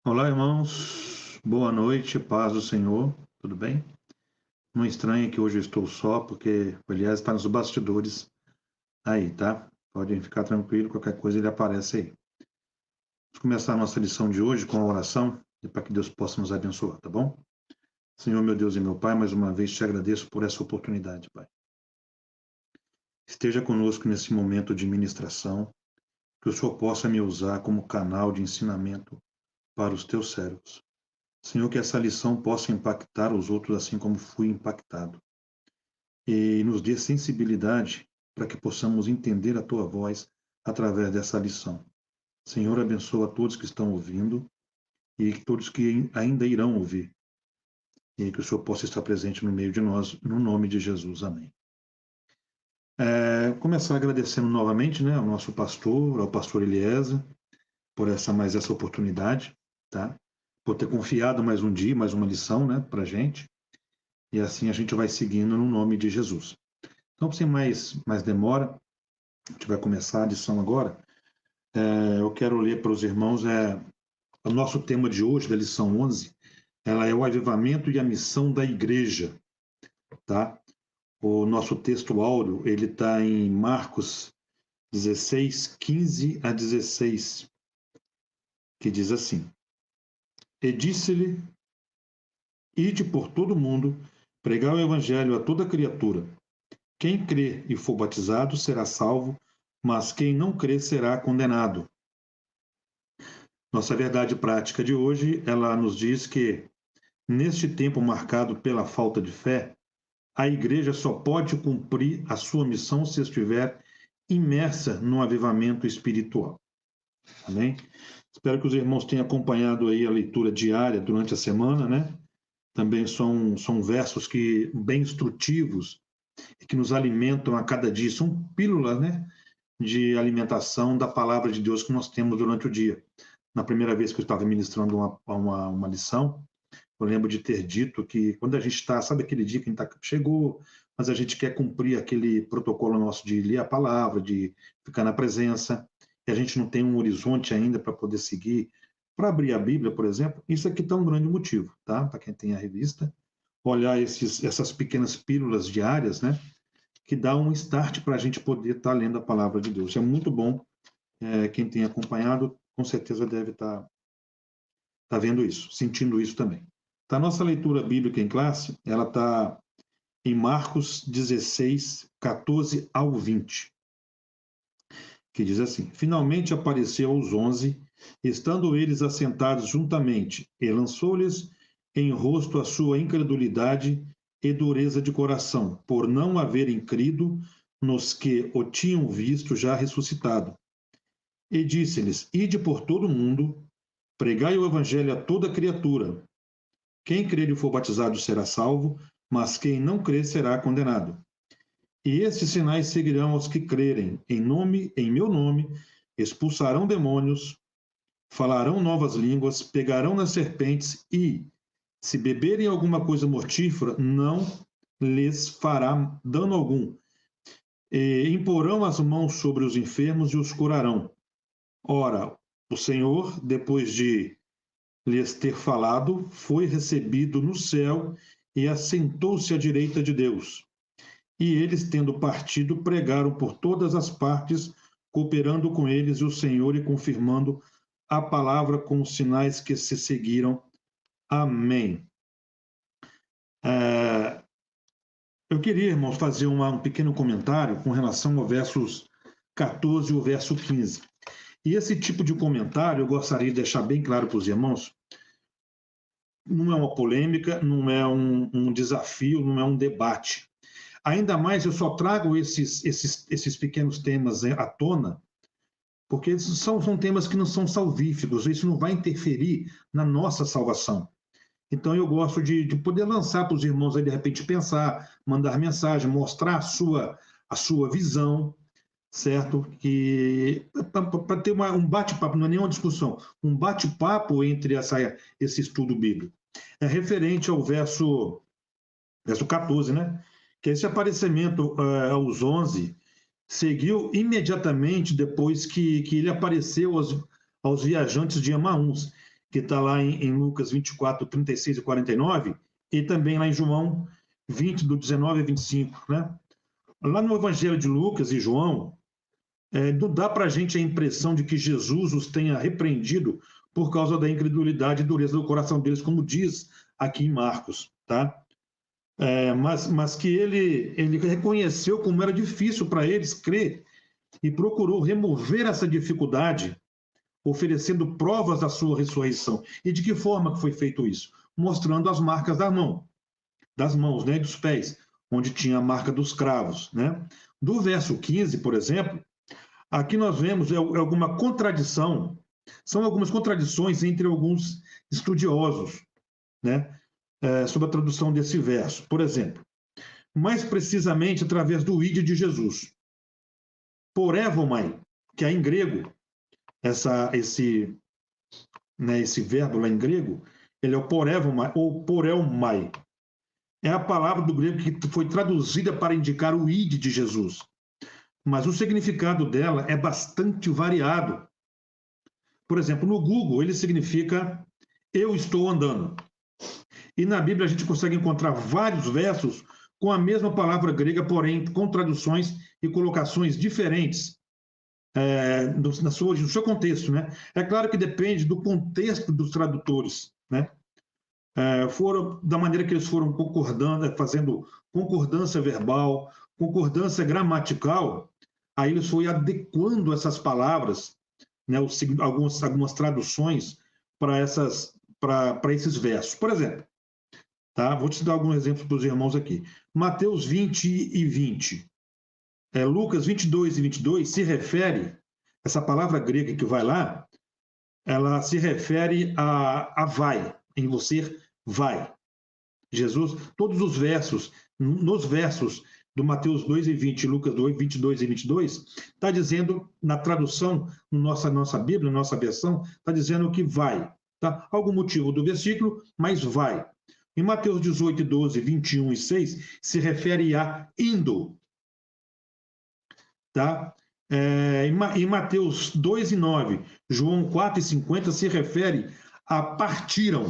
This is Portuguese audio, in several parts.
Olá, irmãos. Boa noite, paz do Senhor. Tudo bem? Não estranhe que hoje eu estou só, porque o Elias está nos bastidores aí, tá? Podem ficar tranquilo, qualquer coisa ele aparece aí. Vamos começar a nossa lição de hoje com a oração e para que Deus possa nos abençoar, tá bom? Senhor, meu Deus e meu Pai, mais uma vez te agradeço por essa oportunidade, Pai. Esteja conosco nesse momento de ministração, que o Senhor possa me usar como canal de ensinamento para os teus servos. Senhor, que essa lição possa impactar os outros assim como fui impactado. E nos dê sensibilidade para que possamos entender a tua voz através dessa lição. Senhor, abençoa todos que estão ouvindo e todos que ainda irão ouvir. E que o Senhor possa estar presente no meio de nós, no nome de Jesus. Amém. Começar agradecendo novamente, né, ao nosso pastor, ao pastor Eliezer, por mais essa oportunidade, tá? Por ter confiado mais um dia, mais uma lição, né, para a gente. E assim a gente vai seguindo no nome de Jesus. Então, sem mais demora, a gente vai começar a lição agora. Eu quero ler para os irmãos o nosso tema de hoje, da lição 11, ela é o avivamento e a missão da igreja, tá? O nosso texto áureo, ele está em Marcos 16, 15 a 16, que diz assim: E disse-lhe, ide por todo o mundo, pregar o evangelho a toda criatura. Quem crê e for batizado será salvo, mas quem não crê será condenado. Nossa verdade prática de hoje, ela nos diz que, neste tempo marcado pela falta de fé, a igreja só pode cumprir a sua missão se estiver imersa no avivamento espiritual. Amém? Espero que os irmãos tenham acompanhado aí a leitura diária durante a semana, né? Também são versos que bem instrutivos e que nos alimentam a cada dia. São pílulas, né, de alimentação da palavra de Deus que nós temos durante o dia. Na primeira vez que eu estava ministrando uma lição, eu lembro de ter dito que quando a gente está, sabe aquele dia que a gente chegou, mas a gente quer cumprir aquele protocolo nosso de ler a palavra, de ficar na presença, e a gente não tem um horizonte ainda para poder seguir, para abrir a Bíblia, por exemplo, isso aqui está um grande motivo, tá? Para quem tem a revista, olhar essas pequenas pílulas diárias, né? Que dá um start para a gente poder estar lendo a palavra de Deus. É muito bom. Quem tem acompanhado, com certeza deve estar vendo isso, sentindo isso também. Tá, a nossa leitura bíblica em classe, ela está em Marcos 16, 14 ao 20, que diz assim: Finalmente apareceu aos 11, estando eles assentados juntamente, e lançou-lhes em rosto a sua incredulidade e dureza de coração, por não haverem crido nos que o tinham visto já ressuscitado. E disse-lhes: Ide por todo o mundo, pregai o evangelho a toda criatura. Quem crer e for batizado será salvo, mas quem não crer será condenado. E estes sinais seguirão aos que crerem. Em meu nome, expulsarão demônios, falarão novas línguas, pegarão nas serpentes e, se beberem alguma coisa mortífera, não lhes fará dano algum. E imporão as mãos sobre os enfermos e os curarão. Ora, o Senhor, depois de lhes ter falado, foi recebido no céu e assentou-se à direita de Deus. E eles, tendo partido, pregaram por todas as partes, cooperando com eles o Senhor e confirmando a palavra com os sinais que se seguiram. Amém. Eu queria, irmãos, fazer um pequeno comentário com relação ao versos 14 e o verso 15. E esse tipo de comentário eu gostaria de deixar bem claro para os irmãos. Não é uma polêmica, não é um desafio, não é um debate. Ainda mais eu só trago esses pequenos temas à tona, porque são temas que não são salvíficos, isso não vai interferir na nossa salvação. Então eu gosto de poder lançar para os irmãos aí, de repente, pensar, mandar mensagem, mostrar a sua visão, certo? Para ter um bate-papo, não é nenhuma discussão, um bate-papo entre esse estudo bíblico. É referente ao verso 14, né? Que esse aparecimento aos 11 seguiu imediatamente depois que ele apareceu aos viajantes de Emaús. que está lá em Lucas 24, 36 e 49, e também lá em João 20, do 19 a 25. Né? Lá no Evangelho de Lucas e João, não dá para a gente a impressão de que Jesus os tenha repreendido por causa da incredulidade e dureza do coração deles, como diz aqui em Marcos. Tá? Mas que ele reconheceu como era difícil para eles crer e procurou remover essa dificuldade, oferecendo provas da sua ressurreição. E de que forma que foi feito isso? Mostrando as marcas das mãos, né, e dos pés, onde tinha a marca dos cravos. Né? Do verso 15, por exemplo, aqui nós vemos alguma contradição, são algumas contradições entre alguns estudiosos, né, sobre a tradução desse verso. Por exemplo, mais precisamente através do ide de Jesus. Porevomai, que é em grego, esse verbo lá em grego, ele é o porevomai ou poreumai. É a palavra do grego que foi traduzida para indicar o ide de Jesus. Mas o significado dela é bastante variado. Por exemplo, no Google, ele significa eu estou andando. E na Bíblia a gente consegue encontrar vários versos com a mesma palavra grega, porém com traduções e colocações diferentes no seu contexto. Né? É claro que depende do contexto dos tradutores, né? Da maneira que eles foram concordando, fazendo concordância verbal, concordância gramatical, aí eles foram adequando essas palavras, né, algumas traduções para esses versos. Por exemplo, tá? Vou te dar alguns exemplos para os irmãos aqui. Mateus 20 e 20. Lucas 22 e 22 se refere, essa palavra grega que vai lá, ela se refere a vai, em você vai. Jesus, todos os versos, nos versos do Mateus 2 e 20, Lucas 2, 22 e 22, está dizendo, na tradução, nossa Bíblia, nossa versão, está dizendo que vai. Tá? Algum motivo do versículo, mas vai. Em Mateus 18, 12, 21 e 6, se refere a indo. Tá? Em Mateus 2 e 9, João 4 e 50, se refere a partiram.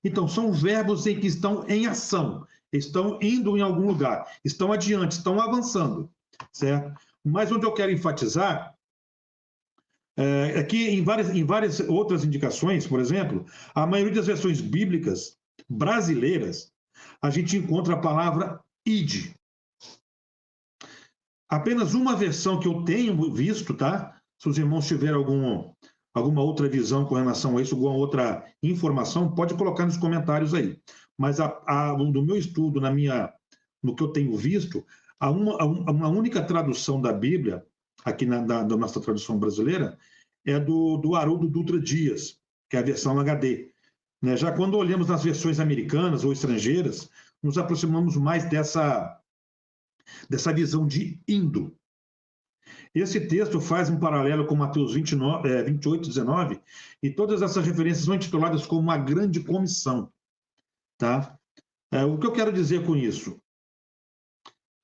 Então, são verbos em que estão em ação, estão indo em algum lugar, estão adiante, estão avançando, certo? Mas onde eu quero enfatizar é que em várias outras indicações, por exemplo, a maioria das versões bíblicas brasileiras, a gente encontra a palavra ide. Apenas uma versão que eu tenho visto, tá? Se os irmãos tiverem alguma outra visão com relação a isso, alguma outra informação, pode colocar nos comentários aí. Mas no meu estudo, no que eu tenho visto, há uma única tradução da Bíblia, aqui da nossa tradução brasileira, é do Haroldo Dutra Dias, que é a versão HD. Né? Já quando olhamos nas versões americanas ou estrangeiras, nos aproximamos mais dessa visão de indo. Esse texto faz um paralelo com Mateus 28, 19, e todas essas referências são intituladas como uma grande comissão. Tá? O que eu quero dizer com isso?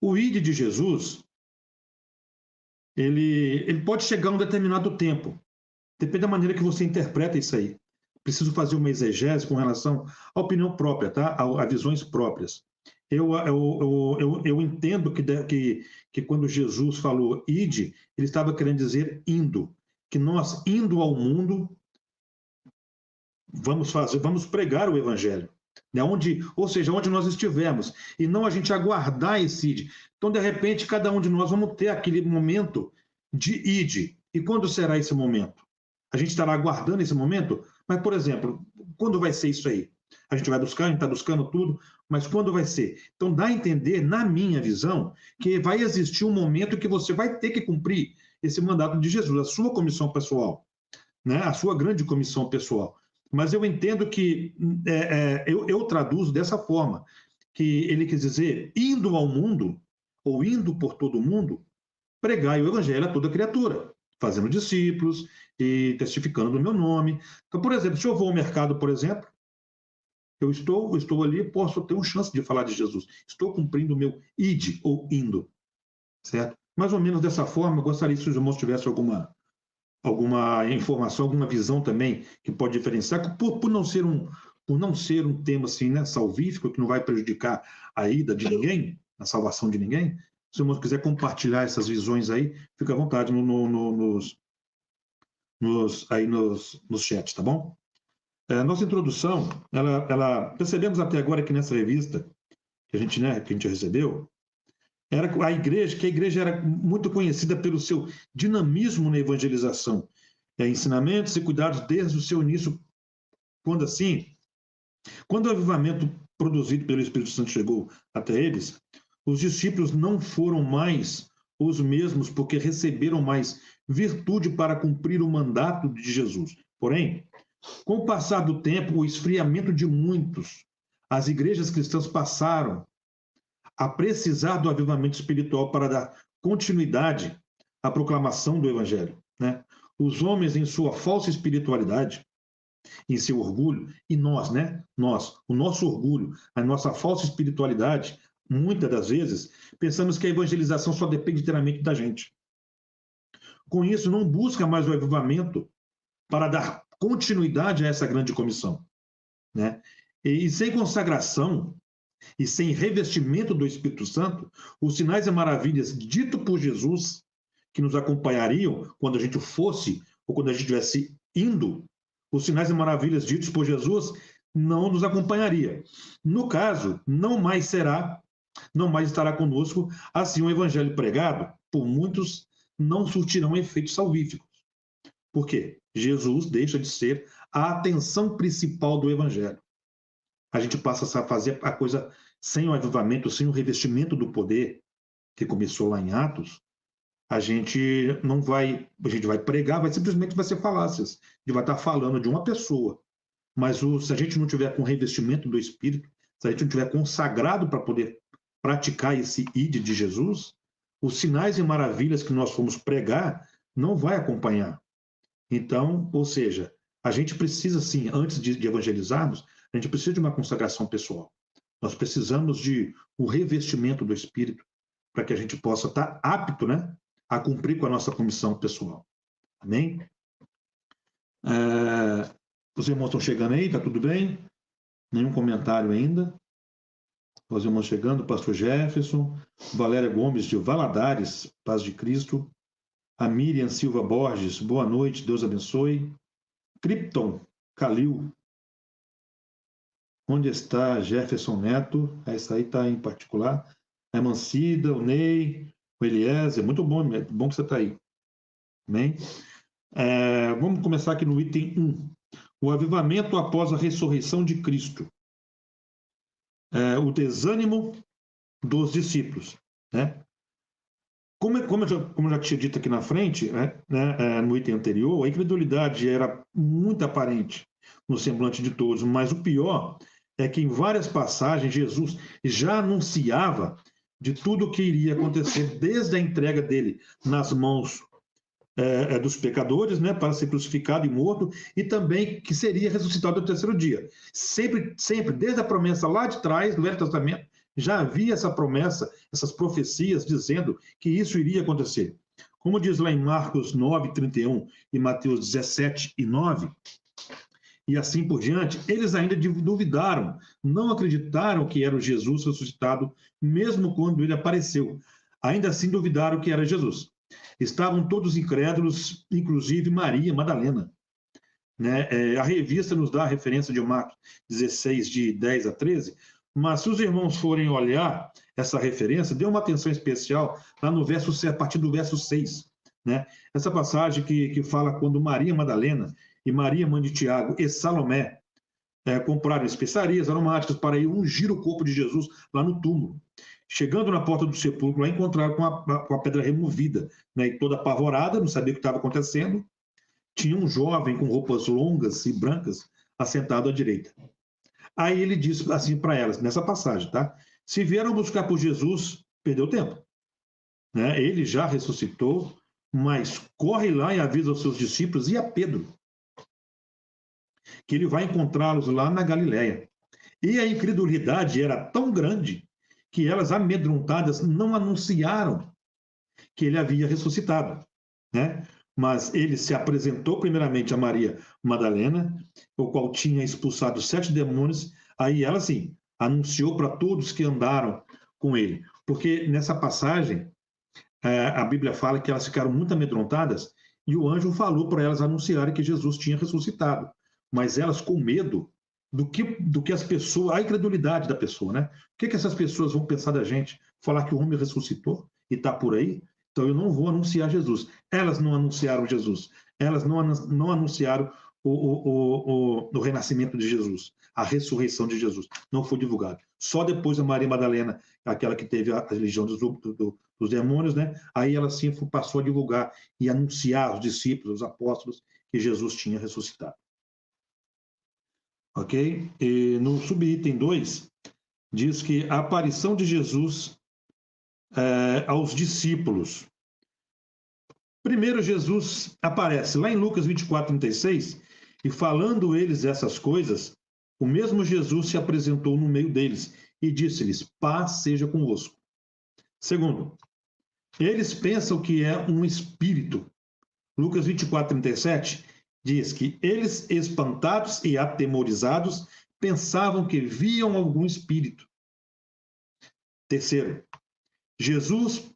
O ide de Jesus, ele pode chegar a um determinado tempo, depende da maneira que você interpreta isso aí. Preciso fazer uma exegese com relação à opinião própria, tá? A visões próprias. Eu entendo que quando Jesus falou ide, ele estava querendo dizer indo, que nós, indo ao mundo, vamos pregar o evangelho, né? Ou seja, onde nós estivermos, e não a gente aguardar esse ide. Então, de repente, cada um de nós vamos ter aquele momento de ide. E quando será esse momento? A gente estará aguardando esse momento? Mas, por exemplo, quando vai ser isso aí? A gente vai buscar, a gente está buscando tudo, mas quando vai ser? Então, dá a entender, na minha visão, que vai existir um momento que você vai ter que cumprir esse mandato de Jesus, a sua comissão pessoal, né? A sua grande comissão pessoal. Mas eu entendo que eu traduzo dessa forma, que ele quis dizer, indo ao mundo, ou indo por todo o mundo, pregai o evangelho a toda criatura, fazendo discípulos e testificando do meu nome. Então, por exemplo, se eu vou ao mercado, por exemplo, eu estou ali, posso ter uma chance de falar de Jesus. Estou cumprindo o meu ide, ou indo. Certo? Mais ou menos dessa forma, eu gostaria, se os irmãos tivessem alguma informação, alguma visão também que pode diferenciar, por não ser um tema assim, né, salvífico, que não vai prejudicar a ida de ninguém, a salvação de ninguém. Se o irmão quiser compartilhar essas visões aí, fica à vontade nos chats, tá bom? Nossa introdução, percebemos até agora que nessa revista que a gente, né, que a gente recebeu, que a igreja era muito conhecida pelo seu dinamismo na evangelização, ensinamentos e cuidados desde o seu início, quando o avivamento produzido pelo Espírito Santo chegou até eles, os discípulos não foram mais os mesmos porque receberam mais virtude para cumprir o mandato de Jesus. Porém, com o passar do tempo, o esfriamento de muitos, as igrejas cristãs passaram a precisar do avivamento espiritual para dar continuidade à proclamação do Evangelho, né? Os homens, em sua falsa espiritualidade, em seu orgulho, e nós, né? O nosso orgulho, a nossa falsa espiritualidade, muitas das vezes, pensamos que a evangelização só depende inteiramente da gente. Com isso, não busca mais o avivamento para dar continuidade a essa grande comissão, né? E sem consagração e sem revestimento do Espírito Santo, os sinais e maravilhas ditos por Jesus, que nos acompanhariam quando a gente fosse, ou quando a gente estivesse indo, os sinais e maravilhas ditos por Jesus não nos acompanharia. No caso, não mais estará conosco, assim o evangelho pregado por muitos não surtirão efeitos salvíficos. Por quê? Jesus deixa de ser a atenção principal do evangelho. A gente passa a fazer a coisa sem o avivamento, sem o revestimento do poder, que começou lá em Atos. A gente vai pregar, simplesmente vai ser falácias. A gente vai estar falando de uma pessoa. Mas se a gente não tiver com revestimento do Espírito, se a gente não tiver consagrado para poder praticar esse ide de Jesus, os sinais e maravilhas que nós fomos pregar não vai acompanhar. Então, ou seja, a gente precisa, sim, antes de evangelizarmos, a gente precisa de uma consagração pessoal. Nós precisamos de um revestimento do Espírito para que a gente possa estar apto, né, a cumprir com a nossa comissão pessoal. Amém? Os irmãos estão chegando aí, tá tudo bem? Nenhum comentário ainda. Os irmãos chegando, pastor Jefferson, Valéria Gomes de Valadares, paz de Cristo, a Miriam Silva Borges, boa noite, Deus abençoe. Krypton Calil, onde está Jefferson Neto? Essa aí está em particular. A Emancida, o Ney, o Eliezer, muito bom, bom que você está aí. Amém? Vamos começar aqui no item 1. O avivamento após a ressurreição de Cristo. O desânimo dos discípulos, né? Como eu já tinha dito aqui na frente, no item anterior, a incredulidade era muito aparente no semblante de todos, mas o pior é que em várias passagens Jesus já anunciava de tudo o que iria acontecer desde a entrega dele nas mãos dos pecadores, né, para ser crucificado e morto, e também que seria ressuscitado no terceiro dia. Sempre, desde a promessa lá de trás, do Velho Testamento, já havia essa promessa, essas profecias dizendo que isso iria acontecer. Como diz lá em Marcos 9, 31 e Mateus 17 e 9, e assim por diante, eles ainda duvidaram, não acreditaram que era o Jesus ressuscitado, mesmo quando ele apareceu. Ainda assim duvidaram que era Jesus. Estavam todos incrédulos, inclusive Maria Madalena. A revista nos dá a referência de Marcos 16, de 10 a 13, mas se os irmãos forem olhar essa referência, dê uma atenção especial lá no verso, a partir do verso 6. Essa passagem que fala quando Maria Madalena e Maria, mãe de Tiago, e Salomé compraram especiarias aromáticas para ir ungir o corpo de Jesus lá no túmulo. Chegando na porta do sepulcro, lá encontraram com a pedra removida, e toda apavorada, não sabia o que estava acontecendo. Tinha um jovem com roupas longas e brancas assentado à direita. Aí ele disse assim para elas, nessa passagem, tá? Se vieram buscar por Jesus, perdeu tempo. Ele já ressuscitou, mas corre lá e avisa aos seus discípulos e a Pedro que ele vai encontrá-los lá na Galileia. E a incredulidade era tão grande que elas, amedrontadas, não anunciaram que ele havia ressuscitado. mas ele se apresentou primeiramente a Maria Madalena, o qual tinha expulsado 7 demônios, aí ela, sim, anunciou para todos que andaram com ele. Porque nessa passagem, a Bíblia fala que elas ficaram muito amedrontadas e o anjo falou para elas anunciarem que Jesus tinha ressuscitado. Mas elas, com medo do que as pessoas, a incredulidade da pessoa, né? O que essas pessoas vão pensar da gente? Falar que o homem ressuscitou e está por aí? Então eu não vou anunciar Jesus. Elas não anunciaram Jesus. Elas não anunciaram o renascimento de Jesus, a ressurreição de Jesus. Não foi divulgado. Só depois a Maria Madalena, aquela que teve a legião dos demônios, né? Aí ela sim passou a divulgar e anunciar aos discípulos, aos apóstolos, que Jesus tinha ressuscitado. Ok? E no subitem 2, diz que a aparição de Jesus aos discípulos. Primeiro, Jesus aparece lá em Lucas 24:36, e falando eles essas coisas, o mesmo Jesus se apresentou no meio deles e disse-lhes: paz seja convosco. Segundo, eles pensam que é um espírito. Lucas 24:37 diz que eles, espantados e atemorizados, pensavam que viam algum espírito. Terceiro, Jesus,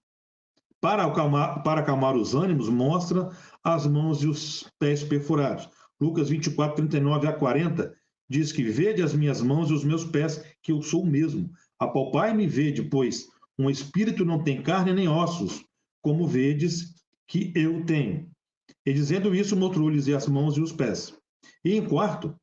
para acalmar os ânimos, mostra as mãos e os pés perfurados. Lucas 24:39-40 diz que vede as minhas mãos e os meus pés, que eu sou o mesmo. Apalpai-me e vede, pois um espírito não tem carne nem ossos, como vedes que eu tenho. E dizendo isso, mostrou-lhes as mãos e os pés. E em quarto,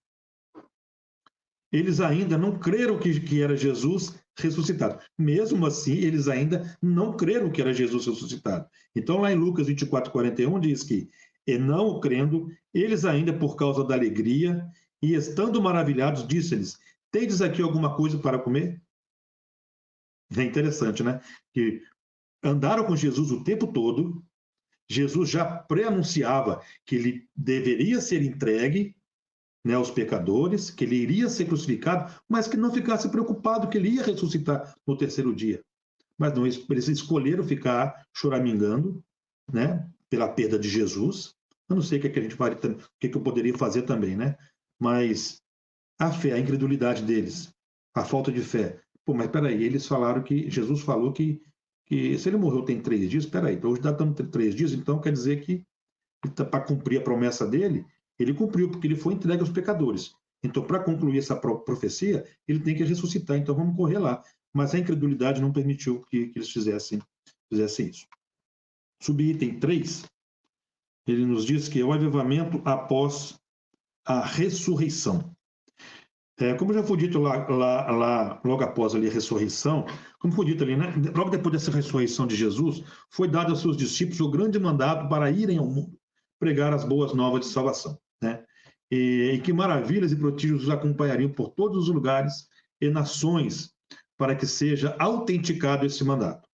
eles ainda não creram que era Jesus ressuscitado. Mesmo assim, eles ainda não creram que era Jesus ressuscitado. Então, lá em Lucas 24:41, diz que, e não crendo, eles ainda, por causa da alegria, e estando maravilhados, disse-lhes: tendes aqui alguma coisa para comer? É interessante, né? Que andaram com Jesus o tempo todo, Jesus já pré-anunciava que ele deveria ser entregue, né, aos pecadores, que ele iria ser crucificado, mas que não ficasse preocupado que ele ia ressuscitar no terceiro dia. Mas não, eles escolheram ficar choramingando, né, pela perda de Jesus. Eu não sei o que a gente vai, o que eu poderia fazer também, né? Mas a fé, a incredulidade deles, a falta de fé. Pô, mas peraí, eles falaram que Jesus falou que se ele morreu tem 3 dias, peraí, então hoje está dando 3 dias, então quer dizer que para cumprir a promessa dele, ele cumpriu, porque ele foi entregue aos pecadores. Então, para concluir essa profecia, ele tem que ressuscitar, então vamos correr lá. Mas a incredulidade não permitiu que eles fizessem isso. Subitem 3, ele nos diz que é o avivamento após a ressurreição. Como já foi dito lá logo após ali a ressurreição, como foi dito ali, né? Logo depois dessa ressurreição de Jesus, foi dado aos seus discípulos o grande mandato para irem ao mundo pregar as boas novas de salvação, né? E que maravilhas e prodígios os acompanhariam por todos os lugares e nações para que seja autenticado esse mandato.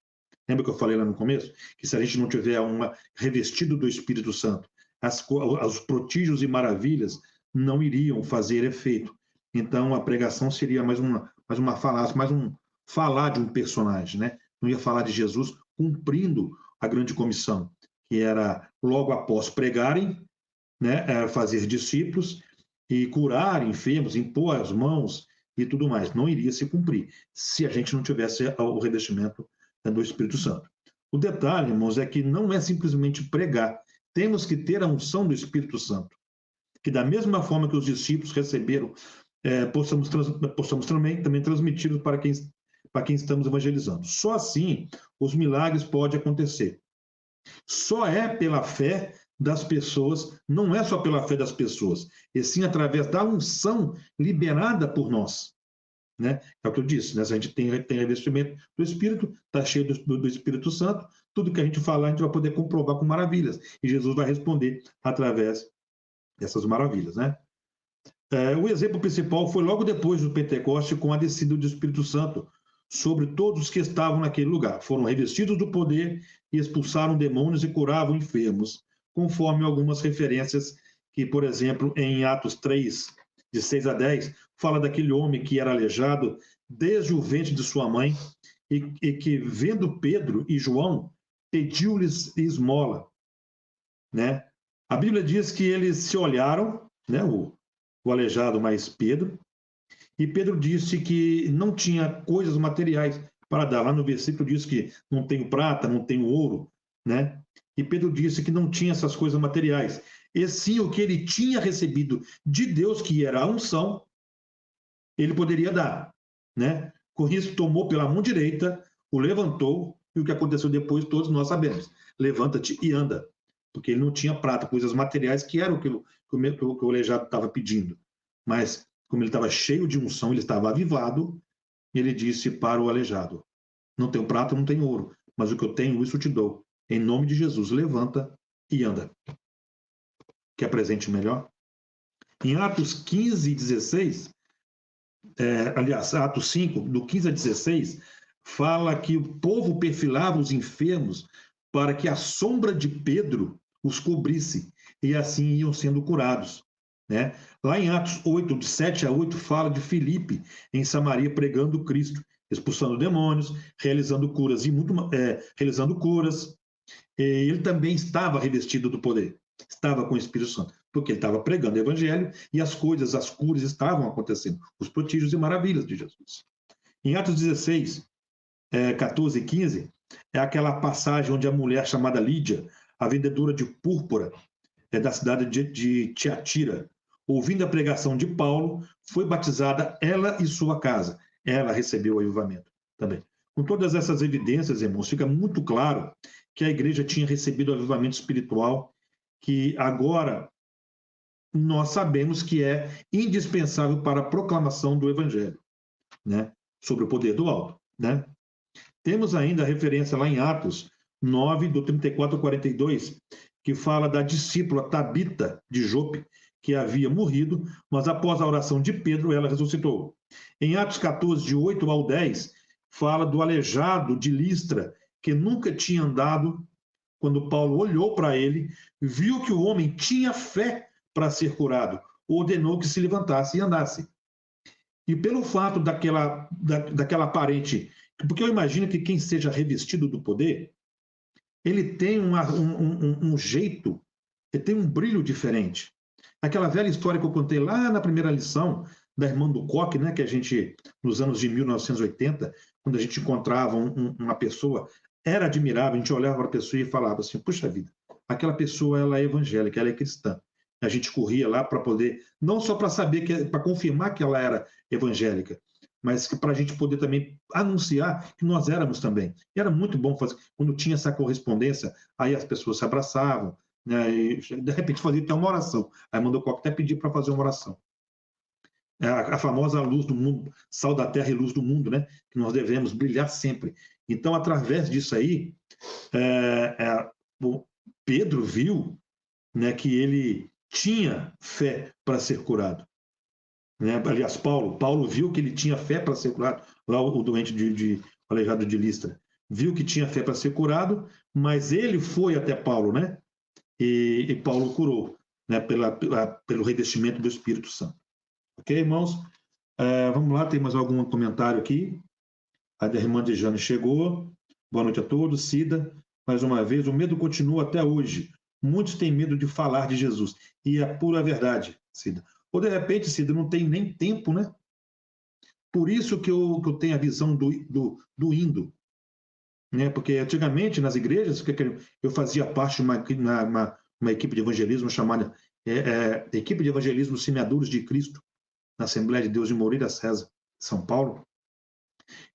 Lembra que eu falei lá no começo? Que se a gente não tiver revestido do Espírito Santo, os prodígios e maravilhas não iriam fazer efeito. Então, a pregação seria mais uma falácia, mais um falar de um personagem, né? Não ia falar de Jesus cumprindo a grande comissão, que era, logo após pregarem, né, fazer discípulos e curar enfermos, impor as mãos e tudo mais. Não iria se cumprir se a gente não tivesse o revestimento do Espírito Santo. O detalhe, irmãos, é que não é simplesmente pregar. Temos que ter a unção do Espírito Santo, que da mesma forma que os discípulos receberam, possamos também transmiti-los para quem estamos evangelizando. Só assim os milagres podem acontecer. Só é pela fé das pessoas, não é só pela fé das pessoas, e sim através da unção liberada por nós. Né? É o que eu disse, né? Se a gente tem revestimento do Espírito, está cheio do Espírito Santo, tudo que a gente falar, a gente vai poder comprovar com maravilhas. E Jesus vai responder através dessas maravilhas. Né? O exemplo principal foi logo depois do Pentecoste, com a descida do Espírito Santo sobre todos os que estavam naquele lugar. Foram revestidos do poder e expulsaram demônios e curavam enfermos, conforme algumas referências que, por exemplo, em Atos 3, de 6-10, fala daquele homem que era aleijado desde o ventre de sua mãe e que, vendo Pedro e João, pediu-lhes esmola, né? A Bíblia diz que eles se olharam, né, o aleijado mais Pedro, e Pedro disse que não tinha coisas materiais para dar. Lá no versículo diz que não tenho prata, não tenho ouro, né? E Pedro disse que não tinha essas coisas materiais. E sim, o que ele tinha recebido de Deus, que era a unção, ele poderia dar, né? Com isso, tomou pela mão direita, o levantou, e o que aconteceu depois, todos nós sabemos. Levanta-te e anda. Porque ele não tinha prata, coisas materiais, que era o que o aleijado estava pedindo. Mas, como ele estava cheio de unção, ele estava avivado, ele disse para o aleijado: não tenho prata, não tenho ouro, mas o que eu tenho, isso eu te dou. Em nome de Jesus, levanta e anda. Quer presente melhor? Em Atos 15 e 16, aliás, Atos 5, do 15 a 16, fala que o povo perfilava os enfermos para que a sombra de Pedro os cobrisse, e assim iam sendo curados. Né? Lá em Atos 8, de 7 a 8, fala de Filipe em Samaria pregando Cristo, expulsando demônios, realizando curas, realizando curas. Ele também estava revestido do poder, estava com o Espírito Santo, porque ele estava pregando o Evangelho e as coisas, as curas estavam acontecendo, os prodígios e maravilhas de Jesus. Em Atos 16, 14 e 15, é aquela passagem onde a mulher chamada Lídia, a vendedora de púrpura, da cidade de Tiatira, ouvindo a pregação de Paulo, foi batizada ela e sua casa. Ela recebeu o avivamento também. Com todas essas evidências, irmãos, fica muito claro que a igreja tinha recebido o avivamento espiritual, que agora nós sabemos que é indispensável para a proclamação do evangelho, né? Sobre o poder do alto, né? Temos ainda a referência lá em Atos 9, do 34 ao 42, que fala da discípula Tabita de Jope, que havia morrido, mas após a oração de Pedro, ela ressuscitou. Em Atos 14, de 8 ao 10, fala do aleijado de Listra, que nunca tinha andado. Quando Paulo olhou para ele, viu que o homem tinha fé para ser curado, ordenou que se levantasse e andasse. E pelo fato daquela aparente, porque eu imagino que quem seja revestido do poder, ele tem um jeito, ele tem um brilho diferente. Aquela velha história que eu contei lá na primeira lição, da irmã do Coque, né, que a gente, nos anos de 1980, quando a gente encontrava uma pessoa, era admirável, a gente olhava para a pessoa e falava assim, puxa vida, aquela pessoa ela é evangélica, ela é cristã. A gente corria lá para poder, não só para saber, para confirmar que ela era evangélica, mas para a gente poder também anunciar que nós éramos também. E era muito bom fazer, quando tinha essa correspondência, aí as pessoas se abraçavam, né, e de repente fazia até uma oração. Aí mandou o Coque até pedir para fazer uma oração. A famosa luz do mundo, sal da terra e luz do mundo, né, que nós devemos brilhar sempre. Então, através disso aí, o Pedro viu, né, que ele tinha fé para ser curado. Né? Aliás, Paulo viu que ele tinha fé para ser curado, lá o doente o aleijado de Listra, viu que tinha fé para ser curado, mas ele foi até Paulo, né? E Paulo curou, né? Pelo revestimento do Espírito Santo. Ok, irmãos? Vamos lá, tem mais algum comentário aqui? A irmã de Jane chegou. Boa noite a todos. Cida, mais uma vez, o medo continua até hoje. Muitos têm medo de falar de Jesus. E é pura verdade, Cida. Ou, de repente, Cida, não tem nem tempo, né? Por isso que eu tenho a visão do indo. Né? Porque, antigamente, nas igrejas, eu fazia parte de uma equipe de evangelismo chamada Equipe de Evangelismo Semeadores de Cristo, na Assembleia de Deus de Moreira César, São Paulo.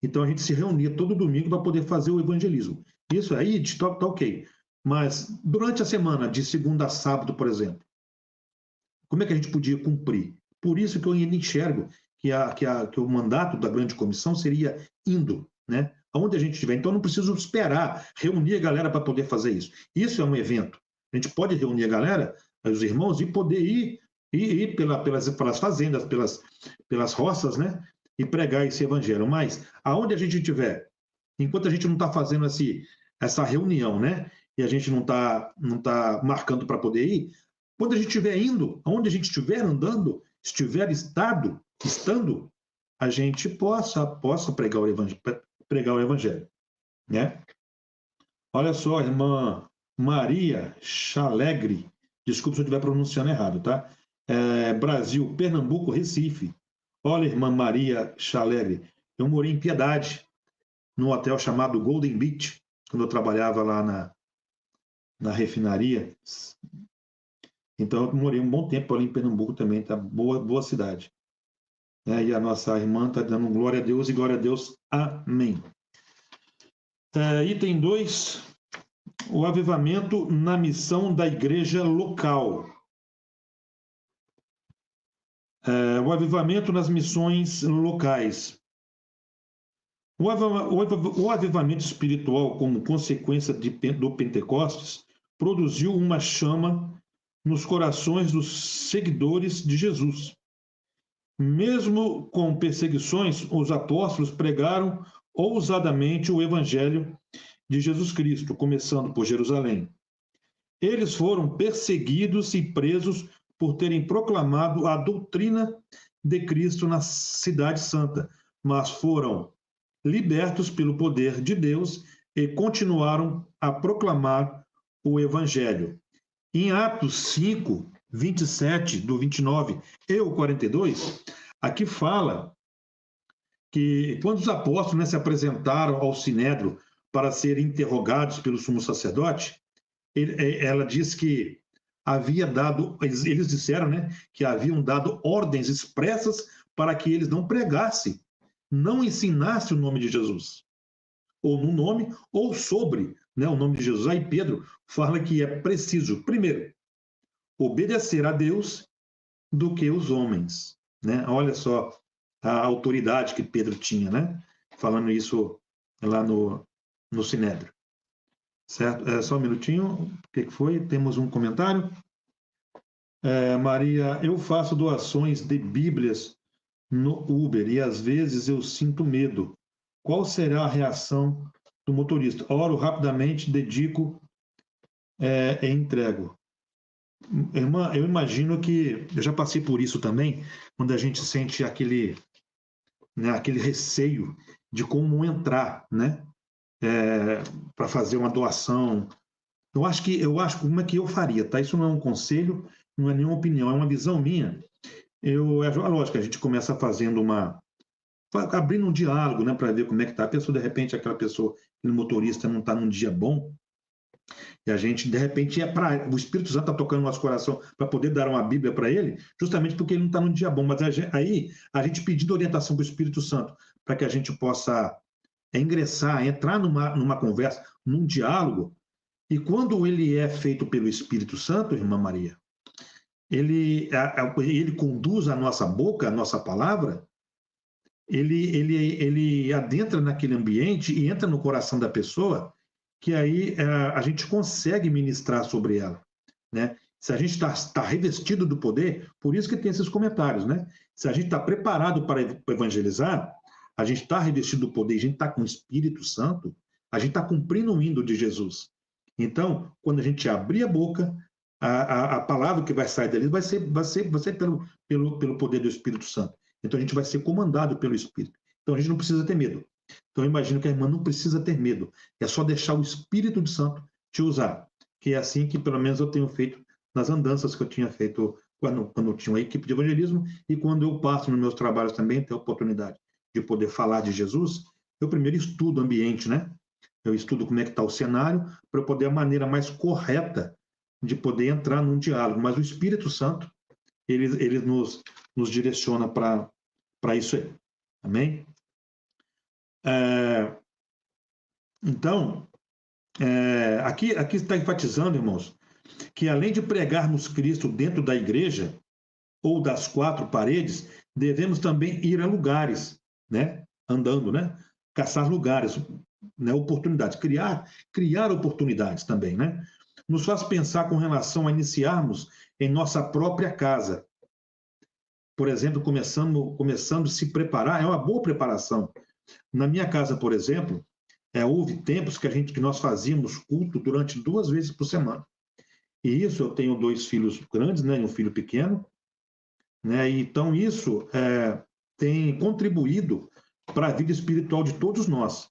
Então, a gente se reunia todo domingo para poder fazer o evangelismo. Isso aí está ok. Mas, durante a semana, de segunda a sábado, por exemplo, como é que a gente podia cumprir? Por isso que eu ainda enxergo que o mandato da grande comissão seria indo, né? Aonde a gente estiver. Então, não preciso esperar reunir a galera para poder fazer isso. Isso é um evento. A gente pode reunir a galera, os irmãos, e poder ir pelas fazendas, pelas roças, né? E pregar esse evangelho. Mas, aonde a gente estiver, enquanto a gente não está fazendo essa reunião, né? E a gente não tá marcando para poder ir, quando a gente estiver indo, aonde a gente estiver andando, estiver estando, a gente possa pregar o evangelho, né? Olha só, a irmã Maria Chalegre Desculpe se eu estiver pronunciando errado, tá? Brasil, Pernambuco, Recife. Olha, irmã Maria Chalegre, eu morei em Piedade, num hotel chamado Golden Beach, quando eu trabalhava lá na refinaria. Então, eu morei um bom tempo ali em Pernambuco também, tá? Boa cidade. E a nossa irmã está dando glória a Deus e glória a Deus. Amém. Item 2, o avivamento na missão da igreja local. O avivamento nas missões locais. O avivamento espiritual, como consequência do Pentecostes, produziu uma chama nos corações dos seguidores de Jesus. Mesmo com perseguições, os apóstolos pregaram ousadamente o evangelho de Jesus Cristo, começando por Jerusalém. Eles foram perseguidos e presos por terem proclamado a doutrina de Cristo na Cidade Santa, mas foram libertos pelo poder de Deus e continuaram a proclamar o evangelho. Em Atos 5, 27, do 29 e o 42, aqui fala que quando os apóstolos se apresentaram ao Sinédrio para serem interrogados pelo sumo sacerdote, ela diz que havia dado, eles disseram, que haviam dado ordens expressas para que eles não pregassem, não ensinassem o nome de Jesus, ou no nome, ou sobre o nome de Jesus. Aí Pedro fala que é preciso, primeiro, obedecer a Deus do que os homens. Olha só a autoridade que Pedro tinha, falando isso lá no Sinédrio. Certo? Só um minutinho, o que foi? Temos um comentário. Maria, eu faço doações de Bíblias no Uber e às vezes eu sinto medo. Qual será a reação do motorista? Oro rapidamente, dedico e entrego. Irmã, eu imagino que eu já passei por isso também, quando a gente sente aquele receio de como entrar, para fazer uma doação. Eu acho como é que eu faria, tá? Isso não é um conselho, não é nenhuma opinião, é uma visão minha. Lógico, a gente começa fazendo abrindo um diálogo, para ver como é que tá. A pessoa, de repente, aquele motorista não está num dia bom, e a gente, de repente, o Espírito Santo está tocando no nosso coração para poder dar uma Bíblia para ele, justamente porque ele não está num dia bom. Mas aí, a gente pedindo orientação para o Espírito Santo, para que a gente possa entrar numa conversa, num diálogo, e quando ele é feito pelo Espírito Santo, irmã Maria, ele conduz a nossa boca, a nossa palavra, ele adentra naquele ambiente e entra no coração da pessoa, que aí a gente consegue ministrar sobre ela, Se a gente está revestido do poder, por isso que tem esses comentários, Se a gente está preparado para evangelizar, a gente está revestido do poder, a gente está com o Espírito Santo, a gente está cumprindo o hino de Jesus. Então, quando a gente abrir a boca, a palavra que vai sair dali vai ser pelo poder do Espírito Santo. Então, a gente vai ser comandado pelo Espírito. Então, a gente não precisa ter medo. Então, eu imagino que a irmã não precisa ter medo. É só deixar o Espírito Santo te usar. Que é assim que, pelo menos, eu tenho feito nas andanças que eu tinha feito quando eu tinha uma equipe de evangelismo e quando eu passo nos meus trabalhos também, tenho a oportunidade de poder falar de Jesus, eu primeiro estudo o ambiente, Eu estudo como é que está o cenário para eu poder a maneira mais correta de poder entrar num diálogo. Mas o Espírito Santo, ele nos direciona para isso aí. Amém? Então, aqui está enfatizando, irmãos, que além de pregarmos Cristo dentro da igreja ou das quatro paredes, devemos também ir a lugares, andando, caçar lugares, oportunidades, criar oportunidades também, Nos faz pensar com relação a iniciarmos em nossa própria casa. Por exemplo, começando a se preparar, é uma boa preparação. Na minha casa, por exemplo, houve tempos que nós fazíamos culto durante 2 vezes por semana. E isso, eu tenho 2 filhos grandes, e um filho pequeno, então isso tem contribuído para a vida espiritual de todos nós,